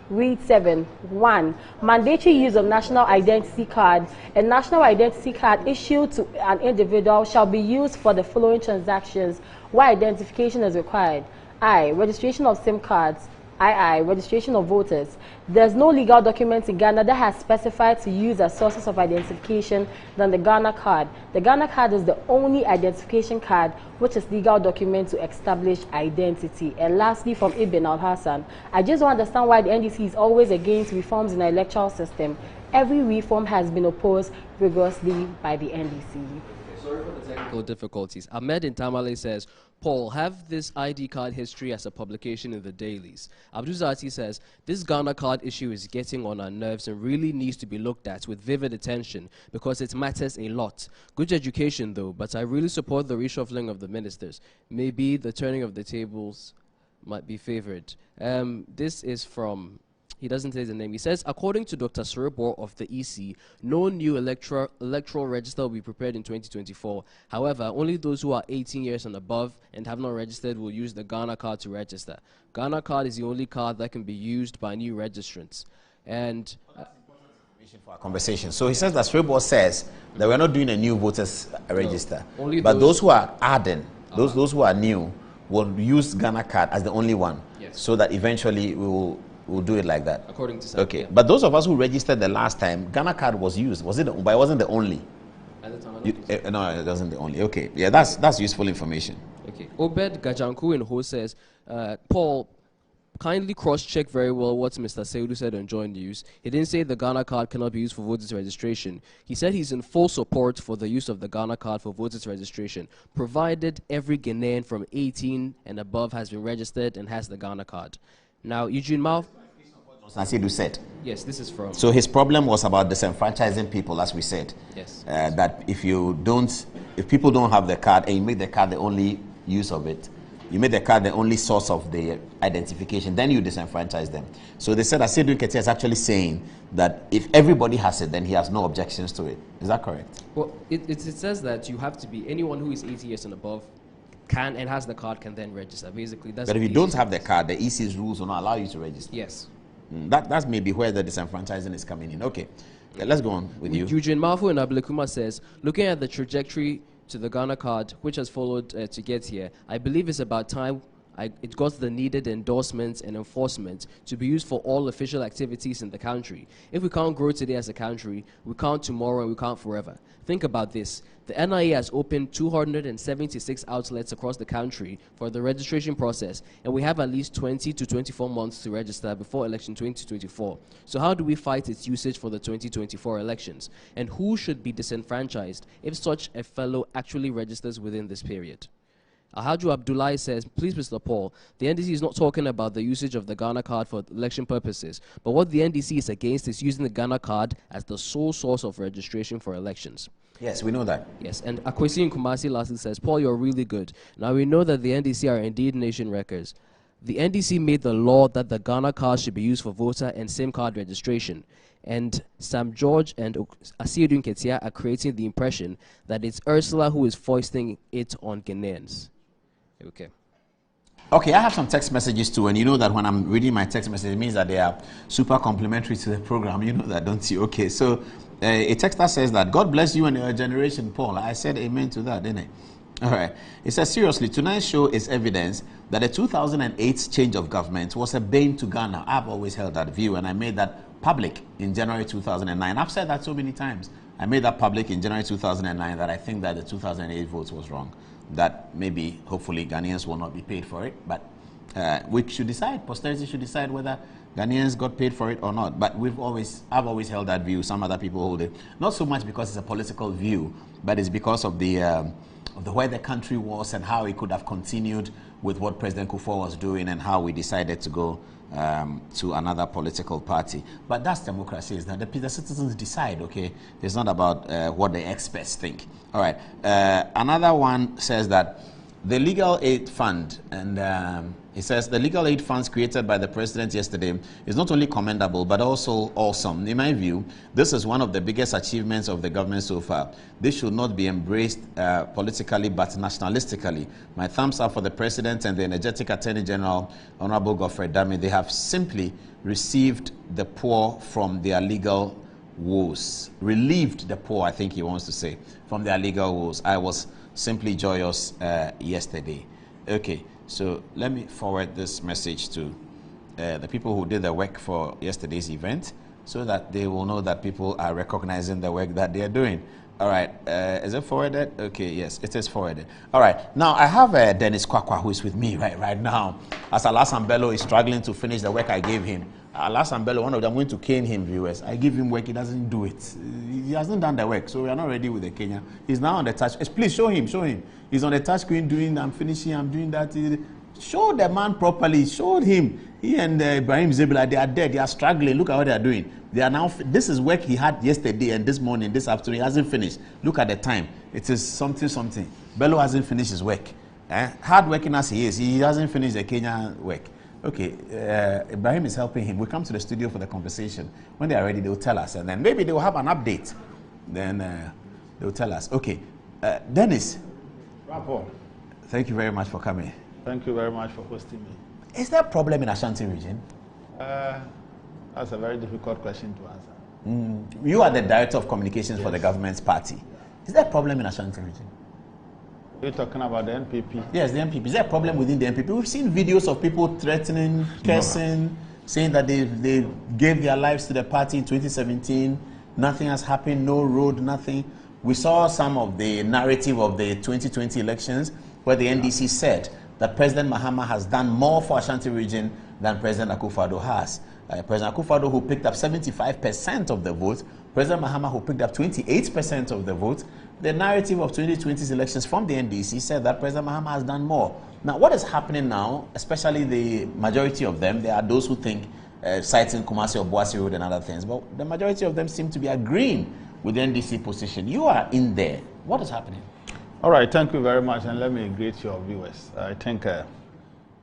Read 7. 1. Mandatory use of national identity card. A national identity card issued to an individual shall be used for the following transactions where identification is required. I. Registration of SIM cards. II. Registration of voters. There's no legal document in Ghana that has specified to use as sources of identification than the Ghana card. The Ghana card is the only identification card which is legal document to establish identity. And lastly, from Ibn Al-Hassan, I just don't understand why the NDC is always against reforms in the electoral system. Every reform has been opposed vigorously by the NDC. Sorry for the technical difficulties. Ahmed in Tamale says, Paul, have this ID card history as a publication in the dailies. Abdul Zati says, this Ghana card issue is getting on our nerves and really needs to be looked at with vivid attention because it matters a lot. Good education though, but I really support the reshuffling of the ministers. Maybe the turning of the tables might be favored. This is from... He doesn't say the name. He says, according to Dr. Suribor of the EC, no new electoral register will be prepared in 2024. However, only those who are 18 years and above and have not registered will use the Ghana card to register. Ghana card is the only card that can be used by new registrants. And... for our conversation. So he says that Suribor says that we're not doing a new voters register. No, only but those who are adding, those who are new, will use Ghana card as the only one. Yes. So that eventually we'll do it like that. According to some, okay, yeah. But those of us who registered the last time, Ghana card was used. Was it? But it wasn't the only. At the time, No, it wasn't the only. Okay, yeah, that's useful information. Okay, Obed Gajanku in Ho says, Paul, kindly cross-check very well what Mr. Seidu said on Joy News. He didn't say the Ghana card cannot be used for voters registration. He said he's in full support for the use of the Ghana card for voters registration, provided every Ghanaian from 18 and above has been registered and has the Ghana card. Now, Eugene Mouth. Nasidu said. Yes, this is from. So his problem was about disenfranchising people, as we said. Yes. That if people don't have the card and you make the card the only use of it, you make the card the only source of the identification, then you disenfranchise them. So they said that Seydou Nketiah is actually saying that if everybody has it, then he has no objections to it. Is that correct? Well, it says that you have to be, anyone who is 80 years and above can and has the card can then register. Basically, that's. But if you don't have the card, the EC's rules will not allow you to register. Yes. That's maybe where the disenfranchising is coming in. Okay, let's go on with you. Eugene Mafu in Ablekuma says, looking at the trajectory to the Ghana card, which has followed to get here, I believe it's about time It got the needed endorsements and enforcement to be used for all official activities in the country. If we can't grow today as a country, we can't tomorrow and we can't forever. Think about this. The NIA has opened 276 outlets across the country for the registration process, and we have at least 20 to 24 months to register before election 2024. So how do we fight its usage for the 2024 elections? And who should be disenfranchised if such a fellow actually registers within this period? Alhaju Abdullahi says, please, Mr. Paul, the NDC is not talking about the usage of the Ghana card for election purposes, but what the NDC is against is using the Ghana card as the sole source of registration for elections. Yes, we know that. Yes, and Akwesi Nkumasi lastly says, Paul, you're really good. Now we know that the NDC are indeed nation wreckers. The NDC made the law that the Ghana card should be used for voter and SIM card registration. And Sam George and Asiedun Ketia are creating the impression that it's Ursula who is foisting it on Ghanaians. Okay. Okay, I have some text messages too, and you know that when I'm reading my text message, it means that they are super complimentary to the program. You know that, don't you? Okay, so a texter says that, God bless you and your generation, Paul. I said amen to that, didn't I? All right. It says, seriously, tonight's show is evidence that the 2008 change of government was a bane to Ghana. I've always held that view, and I made that public in January 2009. I've said that so many times. I made that public in January 2009 that I think that the 2008 vote was wrong. That maybe, hopefully, Ghanaians will not be paid for it, but we should decide, posterity should decide whether Ghanaians got paid for it or not. But I've always held that view. Some other people hold it. Not so much because it's a political view, but it's because of where the country was and how it could have continued with what President Kufuor was doing and how we decided to go to another political party. But that's democracy, is that the citizens decide, okay? It's not about what the experts think. All right. Another one says that the legal aid fund, and it says the legal aid funds created by the president yesterday is not only commendable, but also awesome. In my view, this is one of the biggest achievements of the government so far. This should not be embraced politically, but nationalistically. My thumbs up for the president and the energetic Attorney General, Honorable Godfrey Dami. They have simply received the poor from their legal woes. Relieved the poor, I think he wants to say, from their legal woes. I was simply joyous yesterday. Okay, so let me forward this message to the people who did the work for yesterday's event so that they will know that people are recognizing the work that they are doing. All right, is it forwarded? Okay, yes, it is forwarded. All right, now I have Dennis Kwakwa who is with me right now. As Alassane Bello is struggling to finish the work I gave him. Alassane Bello, one of them, went to cane him, viewers. I give him work, he doesn't do it. He hasn't done the work, so we are not ready with the Kenya. He's now on the touch. Please show him. He's on the touch screen doing, I'm finishing, I'm doing that. Show the man properly. Show him. He and Ibrahim Zebula, they are dead. They are struggling. Look at what they are doing. They are now. This is work he had yesterday and this morning, this afternoon. He hasn't finished. Look at the time. It is something. Bello hasn't finished his work. Hard working as he is, he hasn't finished the Kenya work. Okay, Ibrahim is helping him. We come to the studio for the conversation. When they are ready, they will tell us, and then maybe they will have an update. Then they will tell us. Okay, Dennis. Rapport. Thank you very much for coming. Thank you very much for hosting me. Is there a problem in Ashanti region? That's a very difficult question to answer. You are the director of communications for the government's party. Is there a problem in Ashanti region? You're talking about the NPP? Yes, the NPP. Is there a problem within the NPP? We've seen videos of people threatening, cursing, saying that they gave their lives to the party in 2017. Nothing has happened, no road, nothing. We saw some of the narrative of the 2020 elections where the NDC said that President Mahama has done more for Ashanti region than President Akufo-Addo has. President Akufo-Addo, who picked up 75% of the vote, President Mahama, who picked up 28% of the vote. The narrative of 2020's elections from the NDC said that President Mahama has done more. Now, what is happening now, especially the majority of them, there are those who think, citing Kumasi or Boasi Road and other things, but the majority of them seem to be agreeing with the NDC position. You are in there. What is happening? All right, thank you very much, and let me greet your viewers. I think that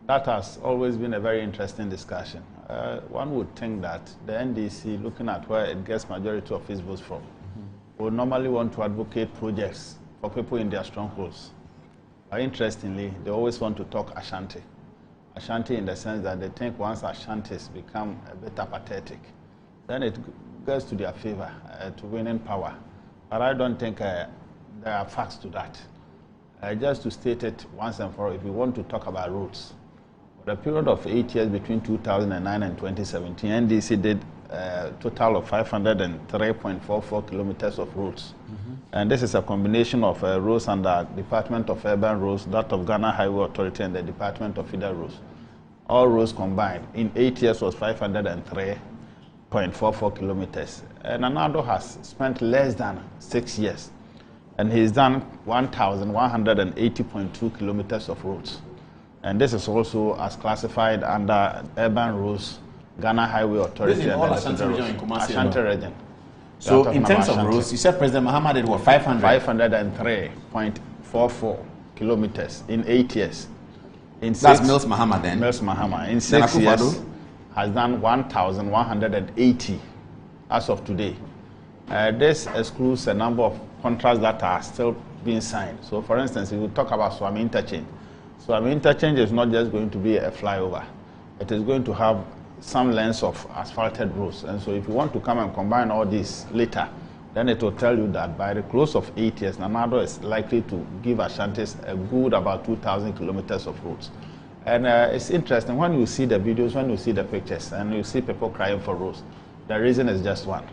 has always been a very interesting discussion. One would think that the NDC, looking at where it gets majority of its votes from, would normally want to advocate projects for people in their strongholds. But interestingly, they always want to talk Ashanti. Ashanti in the sense that they think once Ashantis become a bit apathetic, then it goes to their favor, to winning power. But I don't think there are facts to that. Just to state it once and for all, if you want to talk about roads, For the period of 8 years between 2009 and 2017, NDC did a total of 503.44 kilometers of roads. And this is a combination of roads under Department of Urban Roads, that of Ghana Highway Authority, and the Department of Feeder Roads. All roads combined in 8 years was 503.44 kilometers. And Nanado has spent less than 6 years, and he's done 1,180.2 kilometers of roads. And this is also as classified under Urban Roads, Ghana Highway Authority, this is and all Ashanti region in Kumasi. Ashanti region. So in terms of roads, you said President Mahama did what, 503.44 kilometers in 8 years. That's Mills Mahama then? Mills Mahama. In 6 years, has done 1,180 as of today. This excludes a number of contracts that are still being signed. So for instance, if we talk about Swami Interchange, Swami Interchange is not just going to be a flyover. It is going to have some lengths of asphalted roads. And so if you want to come and combine all this later, then it will tell you that by the close of 8 years, Nanado is likely to give Ashantis a good about 2,000 kilometers of roads. And it's interesting when you see the videos, when you see the pictures, and you see people crying for roads. The reason is just one.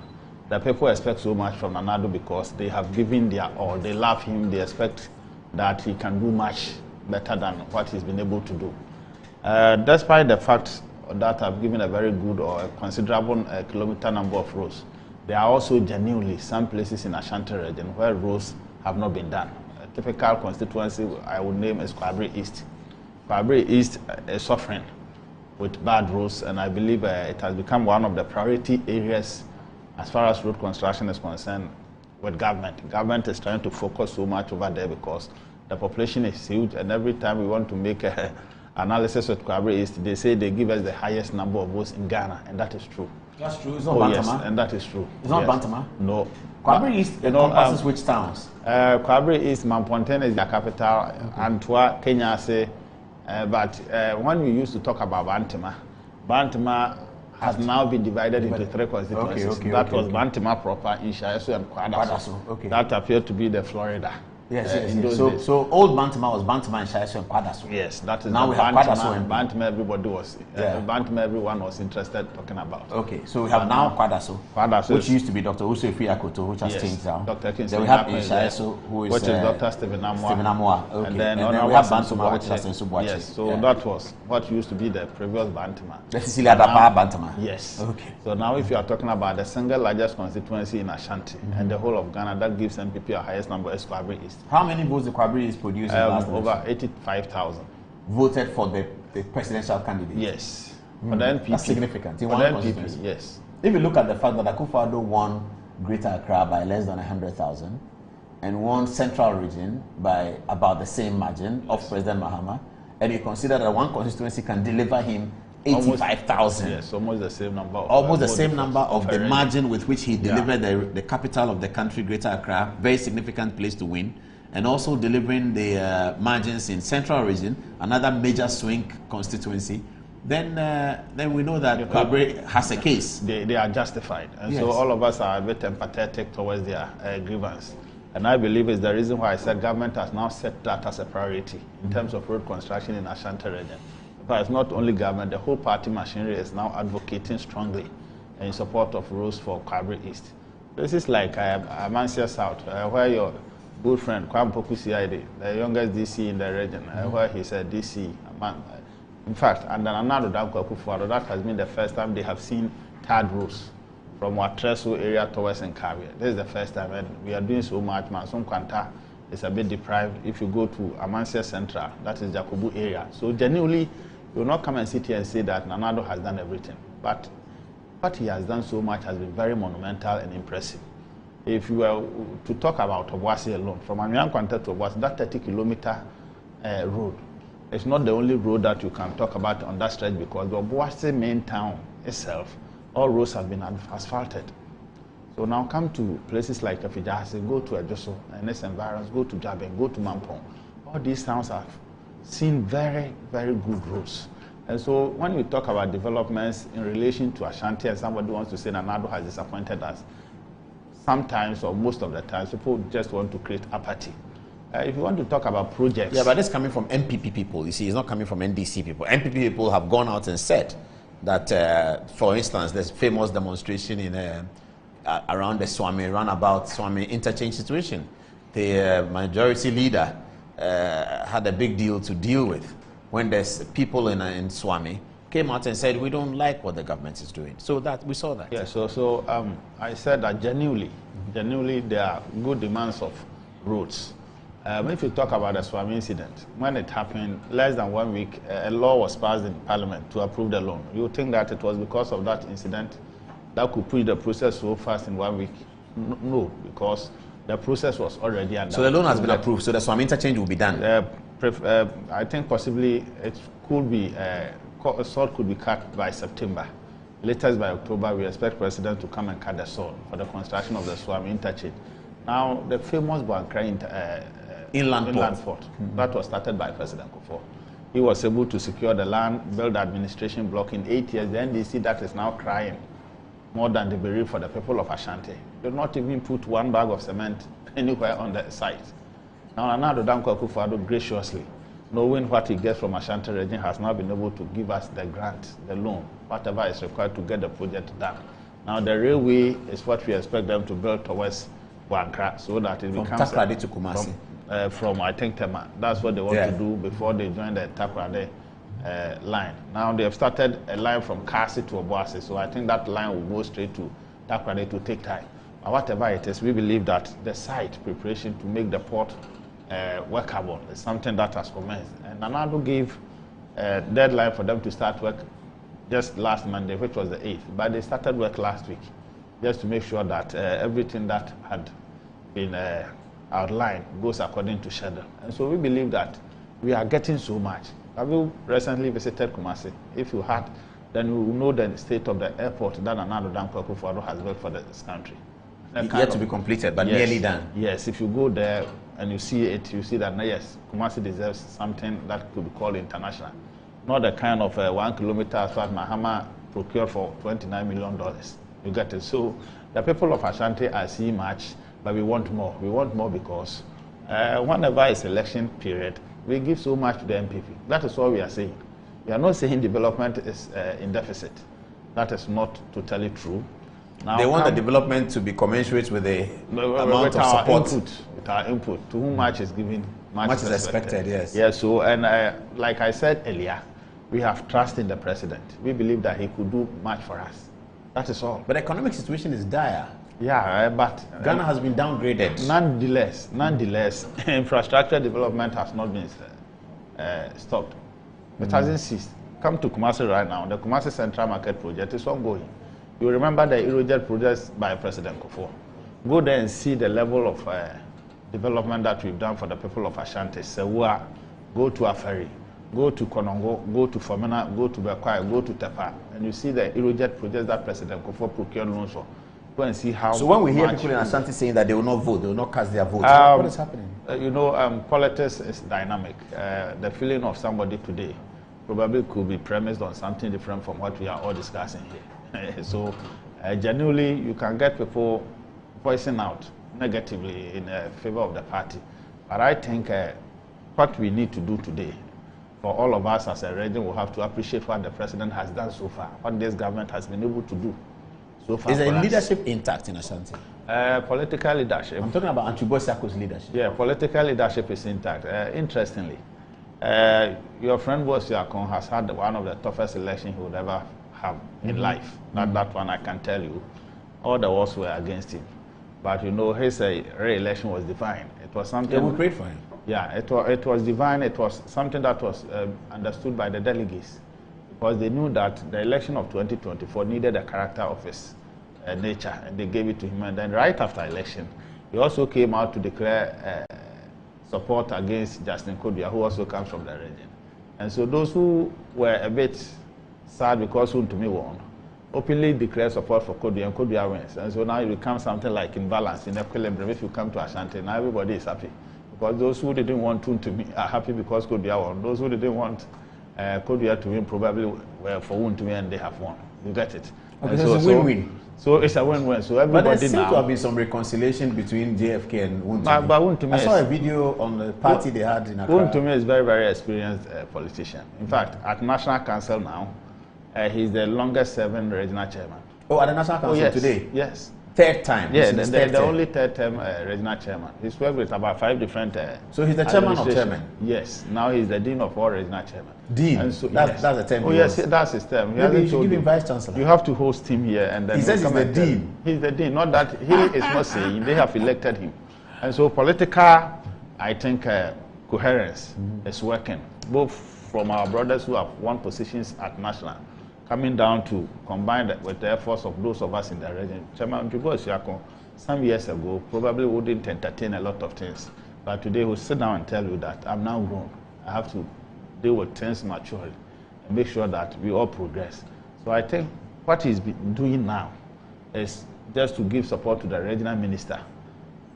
The people expect so much from Nanado because they have given their all. They love him. They expect that he can do much better than what he's been able to do. Despite the fact that I've given a very good or a considerable kilometer number of roads, there are also genuinely some places in Ashanti region where roads have not been done. A typical constituency I would name is Kwabri East. Kwabri East is suffering with bad roads, and I believe it has become one of the priority areas as far as road construction is concerned with government. Government is trying to focus so much over there because the population is huge, and every time we want to make an analysis with Kwabri East, they say they give us the highest number of votes in Ghana, and that is true. That's true. It's not Bantama. Yes, and that is true. It's not Bantama? No. Kwabri East encompasses which towns? Kwabri East, Mamponten is the capital, Antwa, Kenya say, but when we used to talk about Bantama has now been divided into 3 constituencies. That was Bantama proper, Inshaesu, and Kwadaso. That appeared to be the Florida. Yes. So old Bantama was Bantama and Shaesu and Kwadaso. Yes, that is now we have Kwadaso and Bantama. Everybody was Bantama. Everyone was interested talking about. Okay, so we have now Kwadaso, which used to be Dr. Uso Akoto, which has changed now. Dr. Then we have Shaesu, which is Dr. Stephen Amwa. Okay. And then we have Bantama, which is Subuachi. Yes, so that was what used to be the previous Bantama. The Cecilia Dapa Bantama. Yes. Okay. So now, if you are talking about the single largest constituency in Ashanti and the whole of Ghana, that gives MPP a highest number is Kwabri East. How many votes the Kwabri East produced? Over 85,000. Voted for the presidential candidate? Yes. For the NPP. That's significant. For the NPP, yes. If you look at the fact that Akufo-Addo won Greater Accra by less than 100,000 and won Central Region by about the same margin of President Mahama, and you consider that one constituency can deliver him 85,000. Yes, almost the same number. Almost the same number of the margin with which he delivered the capital of the country, Greater Accra, very significant place to win, and also delivering the margins in Central Region, another major swing constituency. Then we know that Kwabri has a case. They are justified, and so all of us are a bit empathetic towards their grievance. And I believe it's the reason why I said government has now set that as a priority in terms of road construction in Ashanti region. But it's not only government, the whole party machinery is now advocating strongly in support of roads for Kwabri East. Places like Amansia South, where your good friend Kwam Poku-Siaide, the youngest DC in the region, where he's a DC. In fact, under Nanado Akufo-Addo, that has been the first time they have seen tarred roads from Watreso area towards Nkabia. This is the first time, and we are doing so much. Manson Kwanta is a bit deprived. If you go to Amansia Central, that is Jakobu area. So genuinely, you will not come and sit here and say that Nanado has done everything. But what he has done so much has been very monumental and impressive. If you were to talk about Obuasi alone, from Anyan Kwanta to Obuasi, that 30-kilometer road, it's not the only road that you can talk about on that stretch, because the Obuasi main town itself, all roads have been asphalted. So now come to places like Afidjase, go to Ejoso and its environs, go to Jaben, go to Mampong. All these towns have seen very, very good roads. And so when we talk about developments in relation to Ashanti, and somebody wants to say Nanado has disappointed us, sometimes or most of the times people just want to create apathy. If you want to talk about projects... Yeah, but this is coming from MPP people. You see, it's not coming from NDC people. MPP people have gone out and said that, for instance, there's famous demonstration in around the Swami, roundabout Swami interchange situation. The majority leader had a big deal to deal with when there's people in Swami came out and said, we don't like what the government is doing. So that we saw that. Yeah, so I said that genuinely there are good demands of roads. If you talk about the Swami incident, when it happened, less than 1 week, a law was passed in Parliament to approve the loan. You think that it was because of that incident that could push the process so fast in 1 week? No, because the process was already under. So the loan has been approved, so the Swami interchange will be done? I think possibly it could be, salt could be cut by September. Latest by October, we expect President to come and cut the salt for the construction of the Swami interchange. Now, the famous Bankra inland port. That was started by President Kufuor. He was able to secure the land, build the administration block in 8 years. The NDC that is now crying more than the bereaved for the people of Ashanti. They did not even put 1 bag of cement anywhere on the site. Now, Nana Danko Kufuor graciously, knowing what he gets from Ashanti region, has now been able to give us the grant, the loan, whatever is required to get the project done. Now, the railway is what we expect them to build towards Wankra, so that it becomes... From Takrady to Kumasi. From I think Tema. That's what they want to do before they join the Takrady line. Now they have started a line from Kasi to Obuasi, so I think that line will go straight to Takrady to take time. But whatever it is, we believe that the site preparation to make the port workable is something that has commenced. And Nanado gave a deadline for them to start work just last Monday, which was the 8th. But they started work last week, just to make sure that everything that had been outline goes according to schedule. And so we believe that we are getting so much. Have you recently visited Kumasi? If you had, then you will know the state of the airport that Nana Danko Akufo-Addo has built for this country. Yet to be completed, but nearly done. Yes, if you go there and you see it, you see that, yes, Kumasi deserves something that could be called international. Not the kind of 1 kilometer asphalt Mahama procured for $29 million. You get it? So the people of Ashanti are seeing much. But we want more. We want more because whenever it's election period, we give so much to the MPP. That is what we are saying. We are not saying development is in deficit. That is not totally true. Now, they want the development to be commensurate with the amount of support. With our input. To whom much is given, much is expected, yes. Yes, so, and like I said earlier, we have trust in the president. We believe that he could do much for us. That is all. But the economic situation is dire. Yeah, but Ghana has been downgraded. Nonetheless, infrastructure development has not been stopped. It hasn't ceased. Come to Kumasi right now. The Kumasi Central Market project is ongoing. You remember the Iroject project by President Kufuor. Go there and see the level of development that we've done for the people of Ashanti. Sewua, go to Afari, go to Konongo, go to Fomena, go to Bekwai, go to Tepa, and you see the Iroject project that President Kufuor procured loans for. Go and see how. So when we hear people in Ashanti saying that they will not vote, they will not cast their vote, what is happening? Politics is dynamic. The feeling of somebody today probably could be premised on something different from what we are all discussing here. So genuinely, you can get people voicing out negatively in favor of the party. But I think what we need to do today, for all of us as a region, we have to appreciate what the president has done so far, what this government has been able to do. So far is the leadership intact in Ashanti? Political leadership. I'm talking about Antibo Sako's leadership. Yeah, political leadership is intact. Interestingly, your friend Boss Yakon has had one of the toughest elections he would ever have in life. That one I can tell you. All the wars were against him. But his re-election was divine. It was something... Yeah, we prayed for him. Yeah, it was divine. It was something that was understood by the delegates. Because they knew that the election of 2024 needed a character of his nature, and they gave it to him. And then right after election, he also came out to declare support against Justin Kodua, who also comes from the region. And so those who were a bit sad because Untumi won, openly declared support for Kodua, and Kodua wins. And so now it becomes something like imbalance in equilibrium. If you come to Ashanti, now everybody is happy. Because those who didn't want Untumi are happy because Kodua won. Those who didn't want Kodua to win probably were for Untumi, and they have won. You get it? Okay, so it's a win-win. So it's a win-win. So everybody but there now. seems to have been some reconciliation between JFK and Wuntumi. But Wuntumi, I saw a video on the party they had in Accra. Wuntumi is very, very experienced politician. In fact, at National Council now, he's the longest-serving regional chairman. Oh, at the National Council yes, today? Yes. Third time? Yeah, the only third-term regional chairman. He's worked with about 5 different So he's the chairman of chairman? Yes. Now he's the dean of all regional chairman. Dean? And so, that's the term. Oh, yes, that's his term. Maybe you should give him vice chancellor. You have to host him here. And then he says he's the dean. He's the dean. Not that he is not saying, they have elected him. And so political, I think, coherence is working, both from our brothers who have won positions at national, coming down to combine with the efforts of those of us in the region. Chairman Njugo Siako, some years ago, probably wouldn't entertain a lot of things. But today, we'll sit down and tell you that I'm now grown. I have to deal with things maturely and make sure that we all progress. So I think what he's been doing now is just to give support to the regional minister,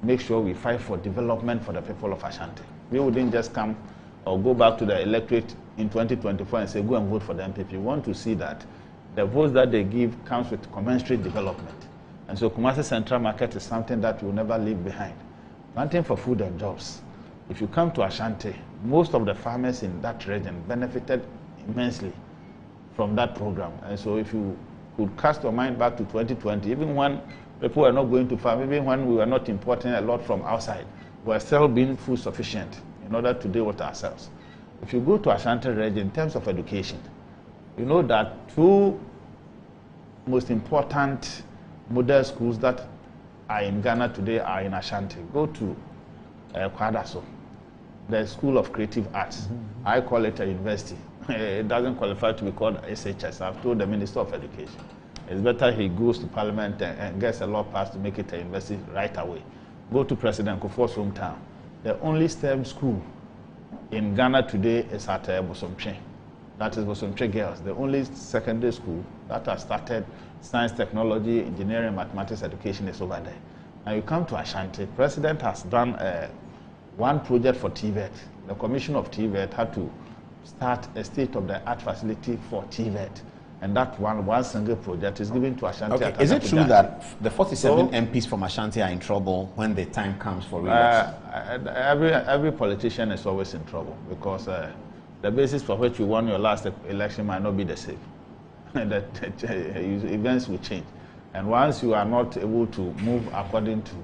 make sure we fight for development for the people of Ashanti. We wouldn't just come or go back to the electorate in 2024 and say, go and vote for the MPP. We want to see that the votes that they give comes with commensurate development. And so Kumasi Central Market is something that we'll never leave behind. Planting for food and jobs. If you come to Ashanti, most of the farmers in that region benefited immensely from that program. And so if you could cast your mind back to 2020, even when people were not going to farm, even when we were not importing a lot from outside, we were still being food sufficient in order to deal with ourselves. If you go to Ashanti region in terms of education, you know that 2 most important model schools that are in Ghana today are in Ashanti. Go to Kwadaso, the School of Creative Arts. I call it a university. It doesn't qualify to be called SHS. I've told the Minister of Education. It's better he goes to Parliament and gets a law passed to make it a university right away. Go to President Kufuor's hometown. The only STEM school in Ghana today is at Bosomtwe. That is Bosomtwe Girls, the only secondary school that has started science, technology, engineering, mathematics education is over there. Now you come to Ashanti, President has done one project for TVET. The Commission of TVET had to start a state-of-the-art facility for TVET. And that one single project is given to Ashanti. Okay. Is it true that the 47 MPs from Ashanti are in trouble when the time comes for re-election? Every politician is always in trouble because the basis for which you won your last election might not be the same. Events will change. And once you are not able to move according to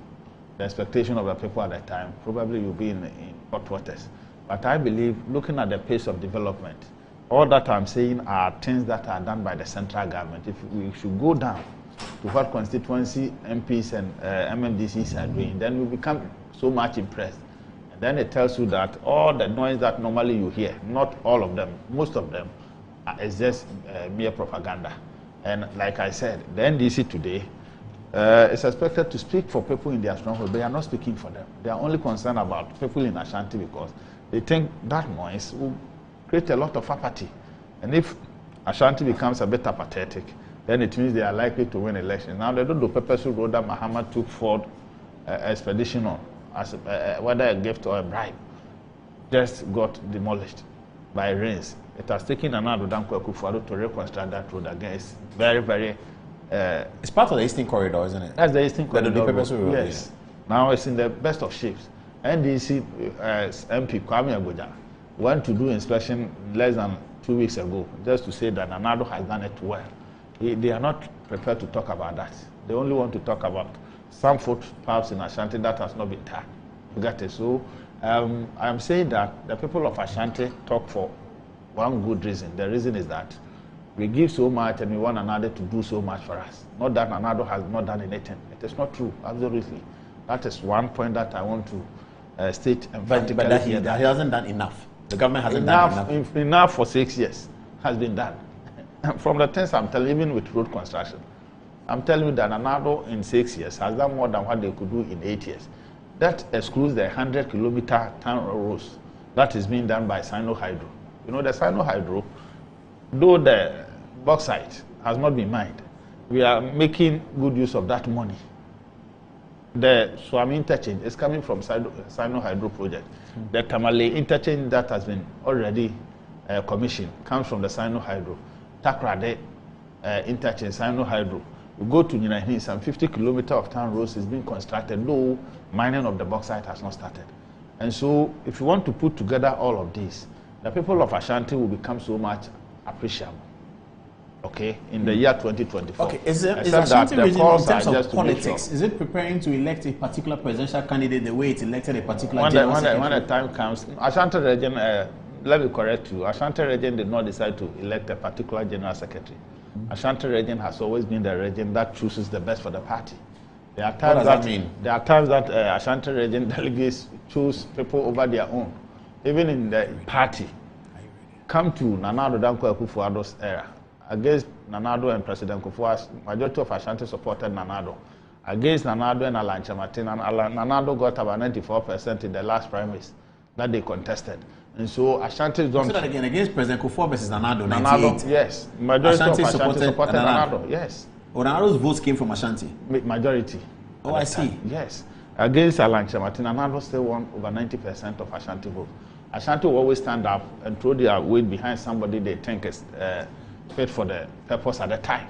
the expectation of the people at the time, probably you'll be in hot waters. But I believe, looking at the pace of development, all that I'm saying are things that are done by the central government. If we should go down to what constituency MPs and MMDCs are doing, then we become so much impressed. And then it tells you that all the noise that normally you hear, not all of them, most of them, is just mere propaganda. And like I said, the NDC today is expected to speak for people in their stronghold. They are not speaking for them. They are only concerned about people in Ashanti because they think that noise will create a lot of apathy. And if Ashanti becomes a bit apathetic, then it means they are likely to win elections. Now, the Dodo Purposeful Road that Muhammad took forward expedition on, as whether a gift or a bribe, just got demolished by rains. It has taken another Danko Akufo-Addo to reconstruct that road again. It's very, very... it's part of the Eastern Corridor, isn't it? That's the Eastern Corridor. The Purposeful Road, yes. Yeah. Now it's in the best of shapes. NDC MP Kwame Agbodza went to do inspection less than 2 weeks ago, just to say that Nanado has done it well. They are not prepared to talk about that. They only want to talk about some footpaths in Ashanti that has not been done. You got it? So I'm saying that the people of Ashanti talk for one good reason. The reason is that we give so much and we want another to do so much for us. Not that another has not done anything. It is not true, absolutely. That is one point that I want to state emphatically. But that he hasn't done enough. The government hasn't done enough. Enough for 6 years has been done. From the things I'm telling you, even with road construction, I'm telling you that Anado in 6 years has done more than what they could do in 8 years. That excludes the 100-kilometer town roads that is being done by Sino Hydro. You know, the Sino Hydro, though the bauxite has not been mined, we are making good use of that money. The Swami interchange is coming from Sino Hydro project. The Tamale interchange that has been already commissioned comes from the Sino Hydro. Takrade interchange, Sino Hydro. We go to Ninahin, some 50 kilometers of town roads is being constructed, though mining of the bauxite has not started. And so, if you want to put together all of this, the people of Ashanti will become so much appreciable. Okay, in the year 2024. Okay, is Ashanti region in terms of politics, is it preparing to elect a particular presidential candidate the way it elected a particular general secretary? When the time comes, Ashanti region, let me correct you, Ashanti region did not decide to elect a particular general secretary. Ashanti region has always been the region that chooses the best for the party. There are times what does that mean? There are times that Ashanti region delegates choose people over their own. Even in the party, come to Nana Addo Dankwa Akufo-Addo's era. Against Nana Addo and President Kufuor's, majority of Ashanti supported Nana Addo. Against Nana Addo and Alan Kyerematen, Nana Addo got about 94% in the last primaries that they contested. And so Ashanti don't... So that again, against President Kufuor versus Nana Addo, Nana Addo, yes. Majority Ashanti of Ashanti supported Nana Addo, yes. Oh, Nana Addo's votes came from Ashanti? Majority. Oh, I see. Time. Yes. Against Alan Kyerematen, Nana Addo still won over 90% of Ashanti votes. Ashanti will always stand up and throw their weight behind somebody they think is fit for the purpose at the time.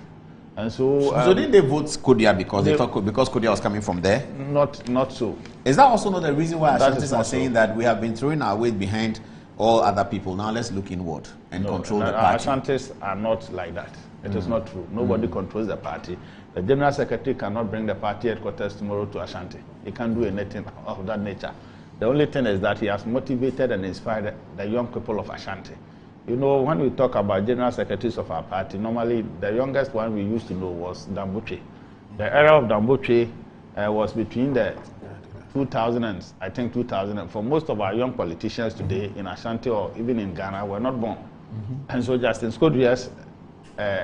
And so... so did they vote Kodia because they thought because Kodia was coming from there? Not so. Is that also not the reason why Ashantis are saying that we have been throwing our weight behind all other people? Now let's look inward and control the party. Ashantis are not like that. It is not true. Nobody controls the party. The General Secretary cannot bring the party headquarters tomorrow to Ashanti. He can't do anything of that nature. The only thing is that he has motivated and inspired the young people of Ashanti. You know, when we talk about general secretaries of our party, normally the youngest one we used to know was Dambuche. The era of Dambuche was between the 2000 and I think 2000. For most of our young politicians today in Ashanti or even in Ghana were not born. And so Justin Scott's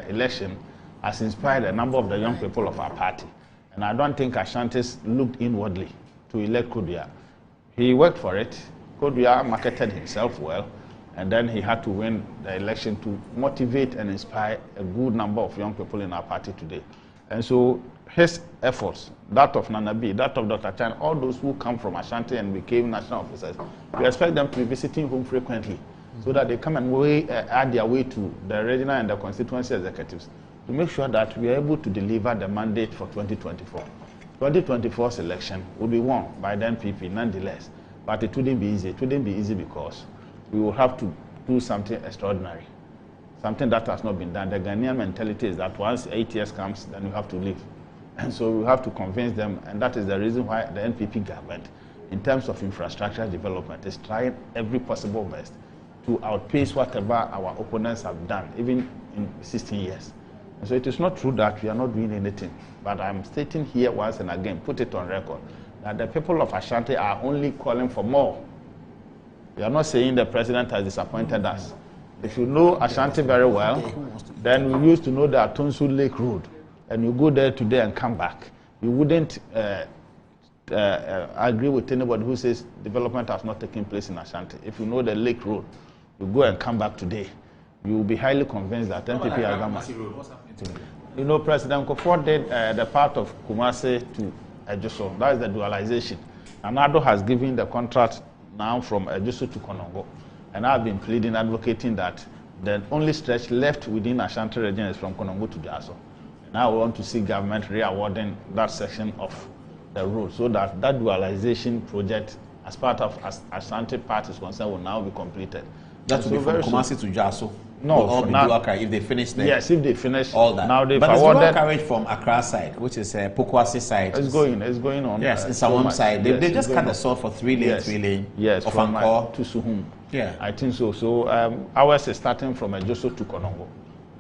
election has inspired a number of the young people of our party. And I don't think Ashantis looked inwardly to elect Kodia. He worked for it. Kodia marketed himself well. And then he had to win the election to motivate and inspire a good number of young people in our party today. And so his efforts, that of Nana B, that of Dr. Chan, all those who come from Ashanti and became national officers, we expect them to be visiting home frequently so that they come and add their way to the regional and the constituency executives to make sure that we are able to deliver the mandate for 2024. 2024's election will be won by the NPP nonetheless, but it wouldn't be easy. It wouldn't be easy because we will have to do something extraordinary, something that has not been done. The Ghanaian mentality is that once 8 years comes, then we have to leave. And so we have to convince them, and that is the reason why the NPP government, in terms of infrastructure development, is trying every possible best to outpace whatever our opponents have done, even in 16 years. And so it is not true that we are not doing anything, but I'm stating here once and again, put it on record, that the people of Ashanti are only calling for more. We are not saying the president has disappointed us. If you know Ashanti very well, then we used to know the Atonsu Lake Road, and you go there today and come back. You wouldn't agree with anybody who says development has not taken place in Ashanti. If you know the Lake Road, you go and come back today, you will be highly convinced that NPP has done much. You know, President Kufuor did the part of Kumasi to Ejuso. That is the dualization. And Addo has given the contract now from Ejuso to Konongo. And I've been pleading, advocating that the only stretch left within Ashanti region is from Konongo to Jaso. And I want to see government re-awarding that section of the road so that that dualization project, as part of Ashanti part is concerned, will now be completed. That will be from Kumasi to Jaso? No, if they finish there. Yes, if they finish all that. Now they've but awarded. There's carriage from Accra side, which is Pokwasi side. It's going on. Yes, it's Sawam side. They just cut the sword for 3 lane. Yes, from Ankor to Suhum. Yeah, I think so. So ours is starting from Ejuso to Konongo,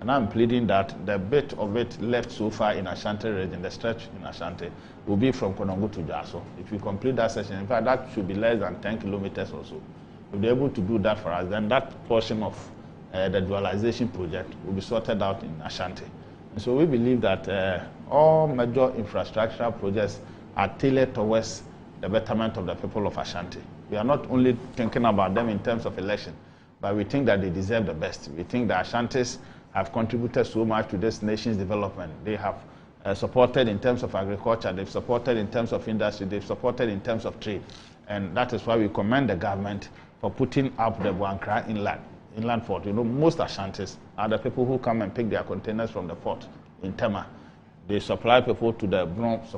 and I'm pleading that the bit of it left so far in Ashanti region, the stretch in Ashanti, will be from Konongo to Jaso. If we complete that section, in fact, that should be less than 10 kilometers or so. If they're able to do that for us, then that portion of the dualization project will be sorted out in Ashanti. And so we believe that all major infrastructure projects are tailored towards the betterment of the people of Ashanti. We are not only thinking about them in terms of election, but we think that they deserve the best. We think the Ashantis have contributed so much to this nation's development. They have supported in terms of agriculture, they've supported in terms of industry, they've supported in terms of trade. And that is why we commend the government for putting up the Buankra Inlet inland port. You know, most Ashantis are the people who come and pick their containers from the port in Tema. They supply people to the north,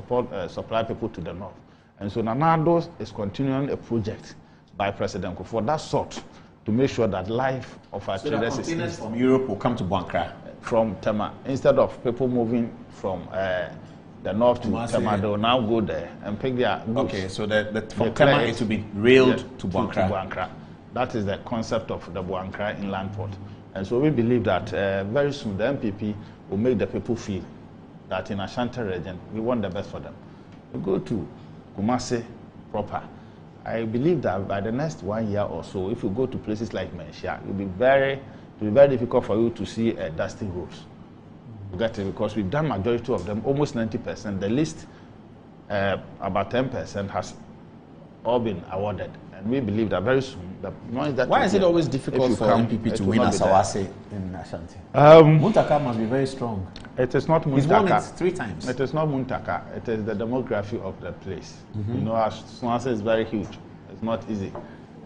supply people to the north. And so Nanado is continuing a project by President Kufuor that sort to make sure that life of our traders is containers from Europe will come to Buankra? From Tema. Instead of people moving from the north to Tema, they will now go there and pick their goods. Okay, so from Tema it will be railed to Buankra. That is the concept of the Buankra inland port. And so we believe that very soon the MPP will make the people feel that in Ashanti region, we want the best for them. We go to Kumasi proper. I believe that by the next 1 year or so, if you go to places like Menchia, it will be very difficult for you to see dusty roads. You get it? Because we've done majority of them, almost 90%. The list, about 10% has all been awarded. And we believe that very soon, why is it always difficult for MPP to win Asawase in Ashanti? Muntaka must be very strong. It is not Muntaka. He's won it 3 times. It is not Muntaka. It is the demography of the place. You know, Asawase is very huge. It's not easy.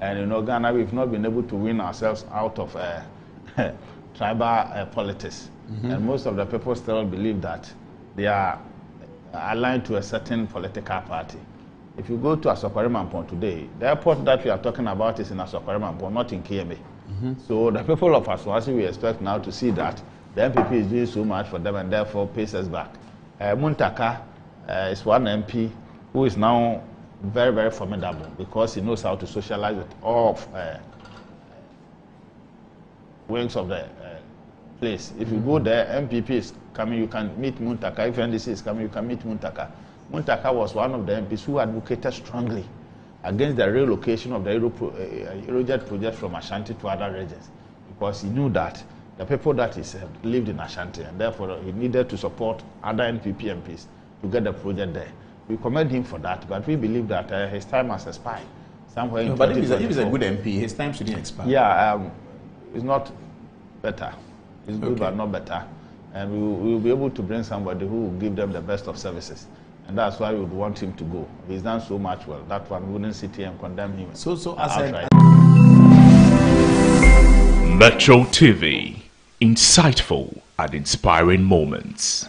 And you know, Ghana, we've not been able to win ourselves out of tribal politics. And most of the people still believe that they are aligned to a certain political party. If you go to Asokore-Mampong today, the airport that we are talking about is in Asokore-Mampong, not in KMA. So the people of Aswasi, we expect now to see that the MPP is doing so much for them and therefore pays us back. Muntaka is one MP who is now very, very formidable because he knows how to socialize with all of wings of the place. If you go there, MPP is coming, you can meet Muntaka. If NDC is coming, you can meet Muntaka. Muntaka was one of the MPs who advocated strongly against the relocation of the Eurojet project from Ashanti to other regions because he knew that the people that he served lived in Ashanti and therefore he needed to support other NPP MPs to get the project there. We commend him for that, but we believe that his time has expired somewhere in But if he's a good MP, his time shouldn't expire. Yeah, it's not better. It's good but not better. And we will be able to bring somebody who will give them the best of services. And that's why we would want him to go. He's done so much well. That one wouldn't sit here and condemn him. So outright. Metro TV, insightful and inspiring moments.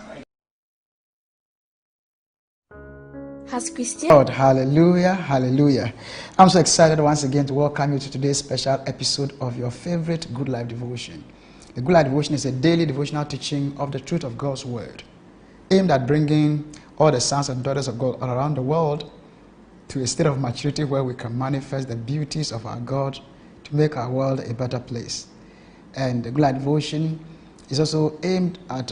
Has Christian? Hallelujah, hallelujah. I'm so excited once again to welcome you to today's special episode of your favorite Good Life Devotion. The Good Life Devotion is a daily devotional teaching of the truth of God's Word, aimed at bringing all the sons and daughters of God around the world to a state of maturity where we can manifest the beauties of our God to make our world a better place. And the Good Life Devotion is also aimed at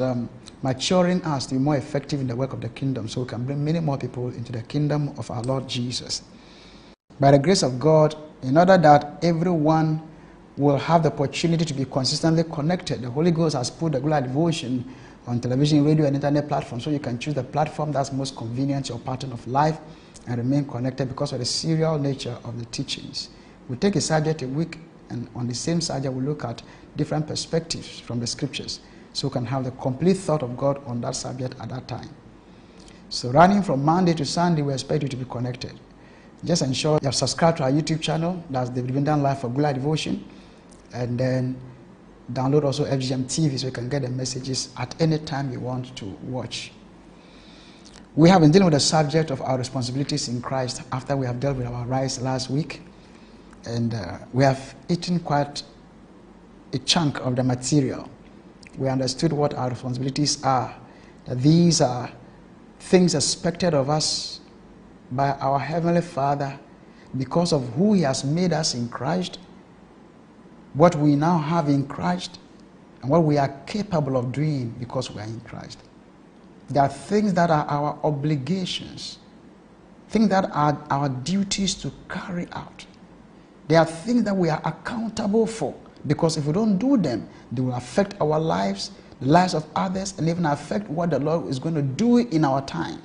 maturing us to be more effective in the work of the kingdom so we can bring many more people into the kingdom of our Lord Jesus. By the grace of God, in order that everyone will have the opportunity to be consistently connected, the Holy Ghost has put the Good Life Devotion on television, radio, and internet platforms, so you can choose the platform that's most convenient to your pattern of life and remain connected because of the serial nature of the teachings. We take a subject a week, and on the same subject we look at different perspectives from the scriptures, so we can have the complete thought of God on that subject at that time. So running from Monday to Sunday, we expect you to be connected. Just ensure you have subscribed to our YouTube channel, that's the Dividend Life for Good Life Devotion, and then download also FGM TV so you can get the messages at any time you want to watch. We have been dealing with the subject of our responsibilities in Christ after we have dealt with our rights last week, and we have eaten quite a chunk of the material. We understood what our responsibilities are, that these are things expected of us by our Heavenly Father because of who He has made us in Christ, what we now have in Christ, and what we are capable of doing because we are in Christ. There are things that are our obligations, things that are our duties to carry out. There are things that we are accountable for, because if we don't do them, they will affect our lives, the lives of others, and even affect what the Lord is going to do in our time.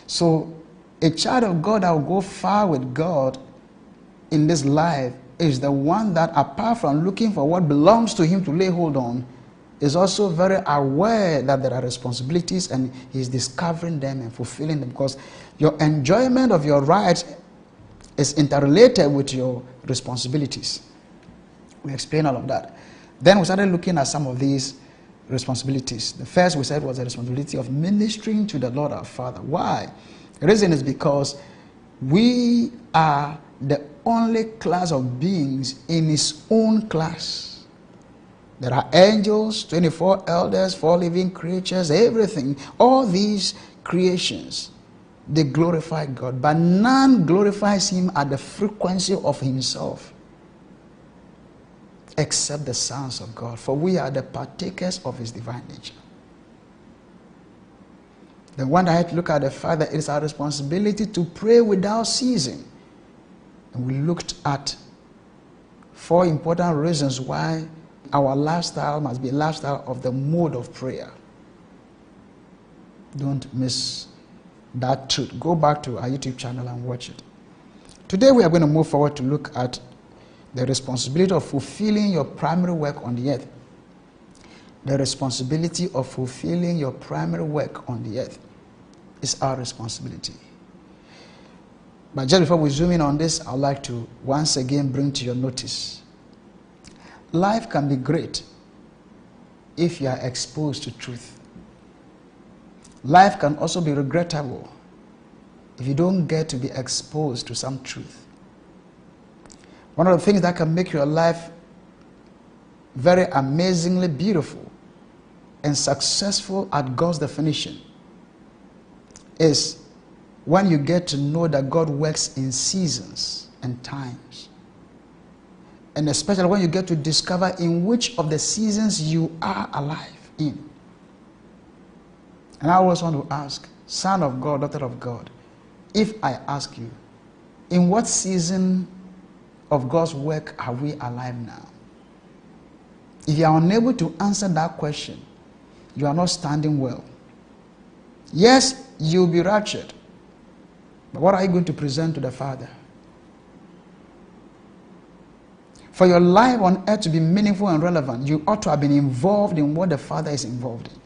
So a child of God that will go far with God in this life is the one that, apart from looking for what belongs to him to lay hold on, is also very aware that there are responsibilities and he's discovering them and fulfilling them, because your enjoyment of your rights is interrelated with your responsibilities. We explained all of that. Then we started looking at some of these responsibilities. The first we said was the responsibility of ministering to the Lord our Father. Why? The reason is because we are the only class of beings in His own class. There are angels, 24 elders, 4 living creatures, everything. All these creations, they glorify God, but none glorifies Him at the frequency of Himself, except the sons of God, for we are the partakers of His divine nature. The one that I had to look at the fact that it is our responsibility to pray without ceasing. And we looked at 4 important reasons why our lifestyle must be a lifestyle of the mode of prayer. Don't miss that truth. Go back to our YouTube channel and watch it. Today we are going to move forward to look at the responsibility of fulfilling your primary work on the earth. The responsibility of fulfilling your primary work on the earth is our responsibility. But just before we zoom in on this, I'd like to once again bring to your notice, life can be great if you are exposed to truth. Life can also be regrettable if you don't get to be exposed to some truth. One of the things that can make your life very amazingly beautiful and successful at God's definition is when you get to know that God works in seasons and times. And especially when you get to discover in which of the seasons you are alive in. And I always want to ask, son of God, daughter of God, if I ask you, in what season of God's work are we alive now? If you are unable to answer that question, you are not standing well. Yes, you'll be raptured, but what are you going to present to the Father? For your life on earth to be meaningful and relevant, you ought to have been involved in what the Father is involved in.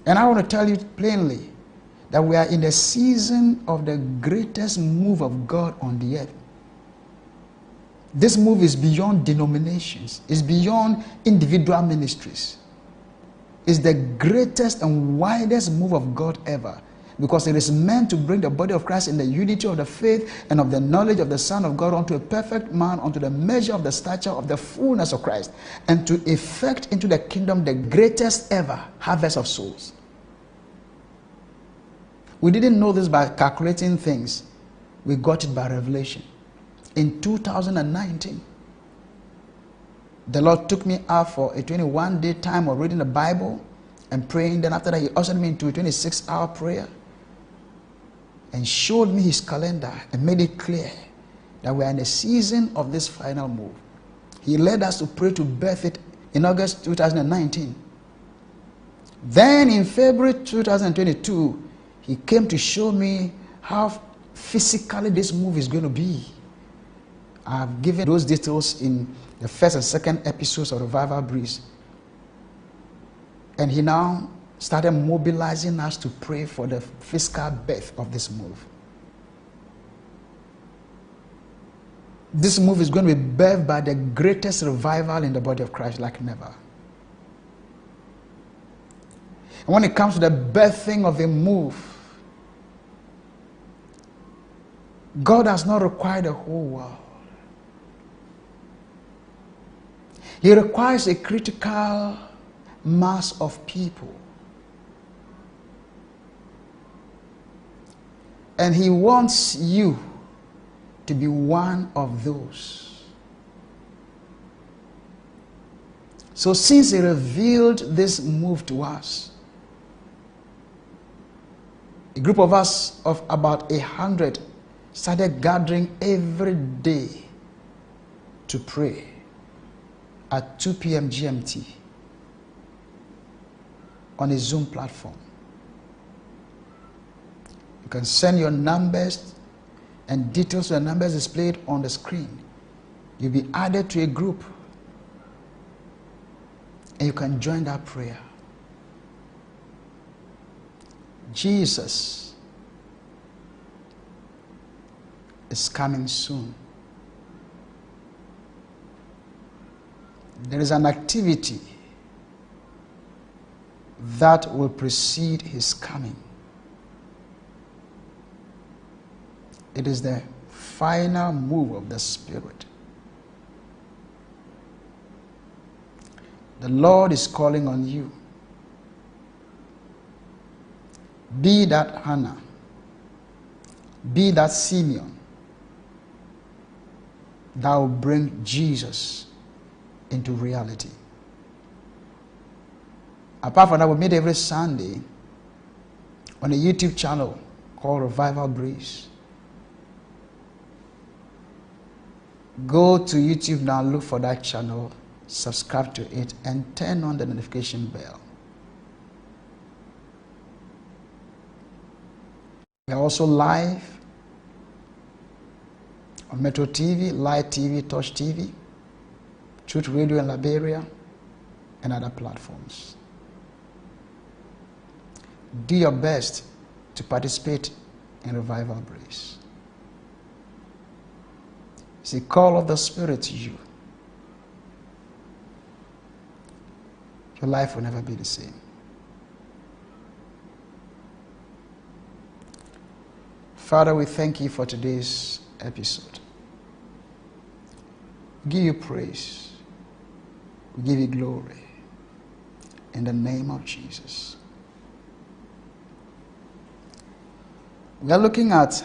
And I want to tell you plainly that we are in the season of the greatest move of God on the earth. This move is beyond denominations. It's beyond individual ministries. It's the greatest and widest move of God ever, because it is meant to bring the body of Christ in the unity of the faith and of the knowledge of the Son of God unto a perfect man, unto the measure of the stature of the fullness of Christ, and to effect into the kingdom the greatest ever harvest of souls. We didn't know this by calculating things. We got it by revelation. In 2019, the Lord took me out for a 21-day time of reading the Bible and praying. Then after that, He ushered me into a 26-hour prayer and showed me His calendar and made it clear that we are in the season of this final move. He led us to pray to birth it in August 2019. Then in February 2022, He came to show me how physically this move is going to be. I've given those details in the first and second episodes of Revival Breeze. And He now started mobilizing us to pray for the physical birth of this move. This move is going to be birthed by the greatest revival in the body of Christ like never. And when it comes to the birthing of a move, God has not required the whole world. He requires a critical mass of people. And He wants you to be one of those. So since He revealed this move to us, a group of us of about 100 started gathering every day to pray at 2 p.m. GMT on a Zoom platform. You can send your numbers and details of the numbers displayed on the screen. You'll be added to a group and you can join that prayer. Jesus is coming soon. there is an activity that will precede his coming. It is the final move of the Spirit. The Lord is calling on you. Be that Hannah. Be that Simeon that will bring Jesus into reality. Apart from that, we meet every Sunday on a YouTube channel called Revival Breeze. Go to YouTube now, look for that channel, subscribe to it, and turn on the notification bell. We are also live on Metro TV, Light TV, Touch TV, Truth Radio in Liberia, and other platforms. Do your best to participate in Revival Breeze. It's a call of the Spirit to you. Your life will never be the same. Father, we thank you for today's episode. We give you praise. We give you glory. In the name of Jesus. We are looking at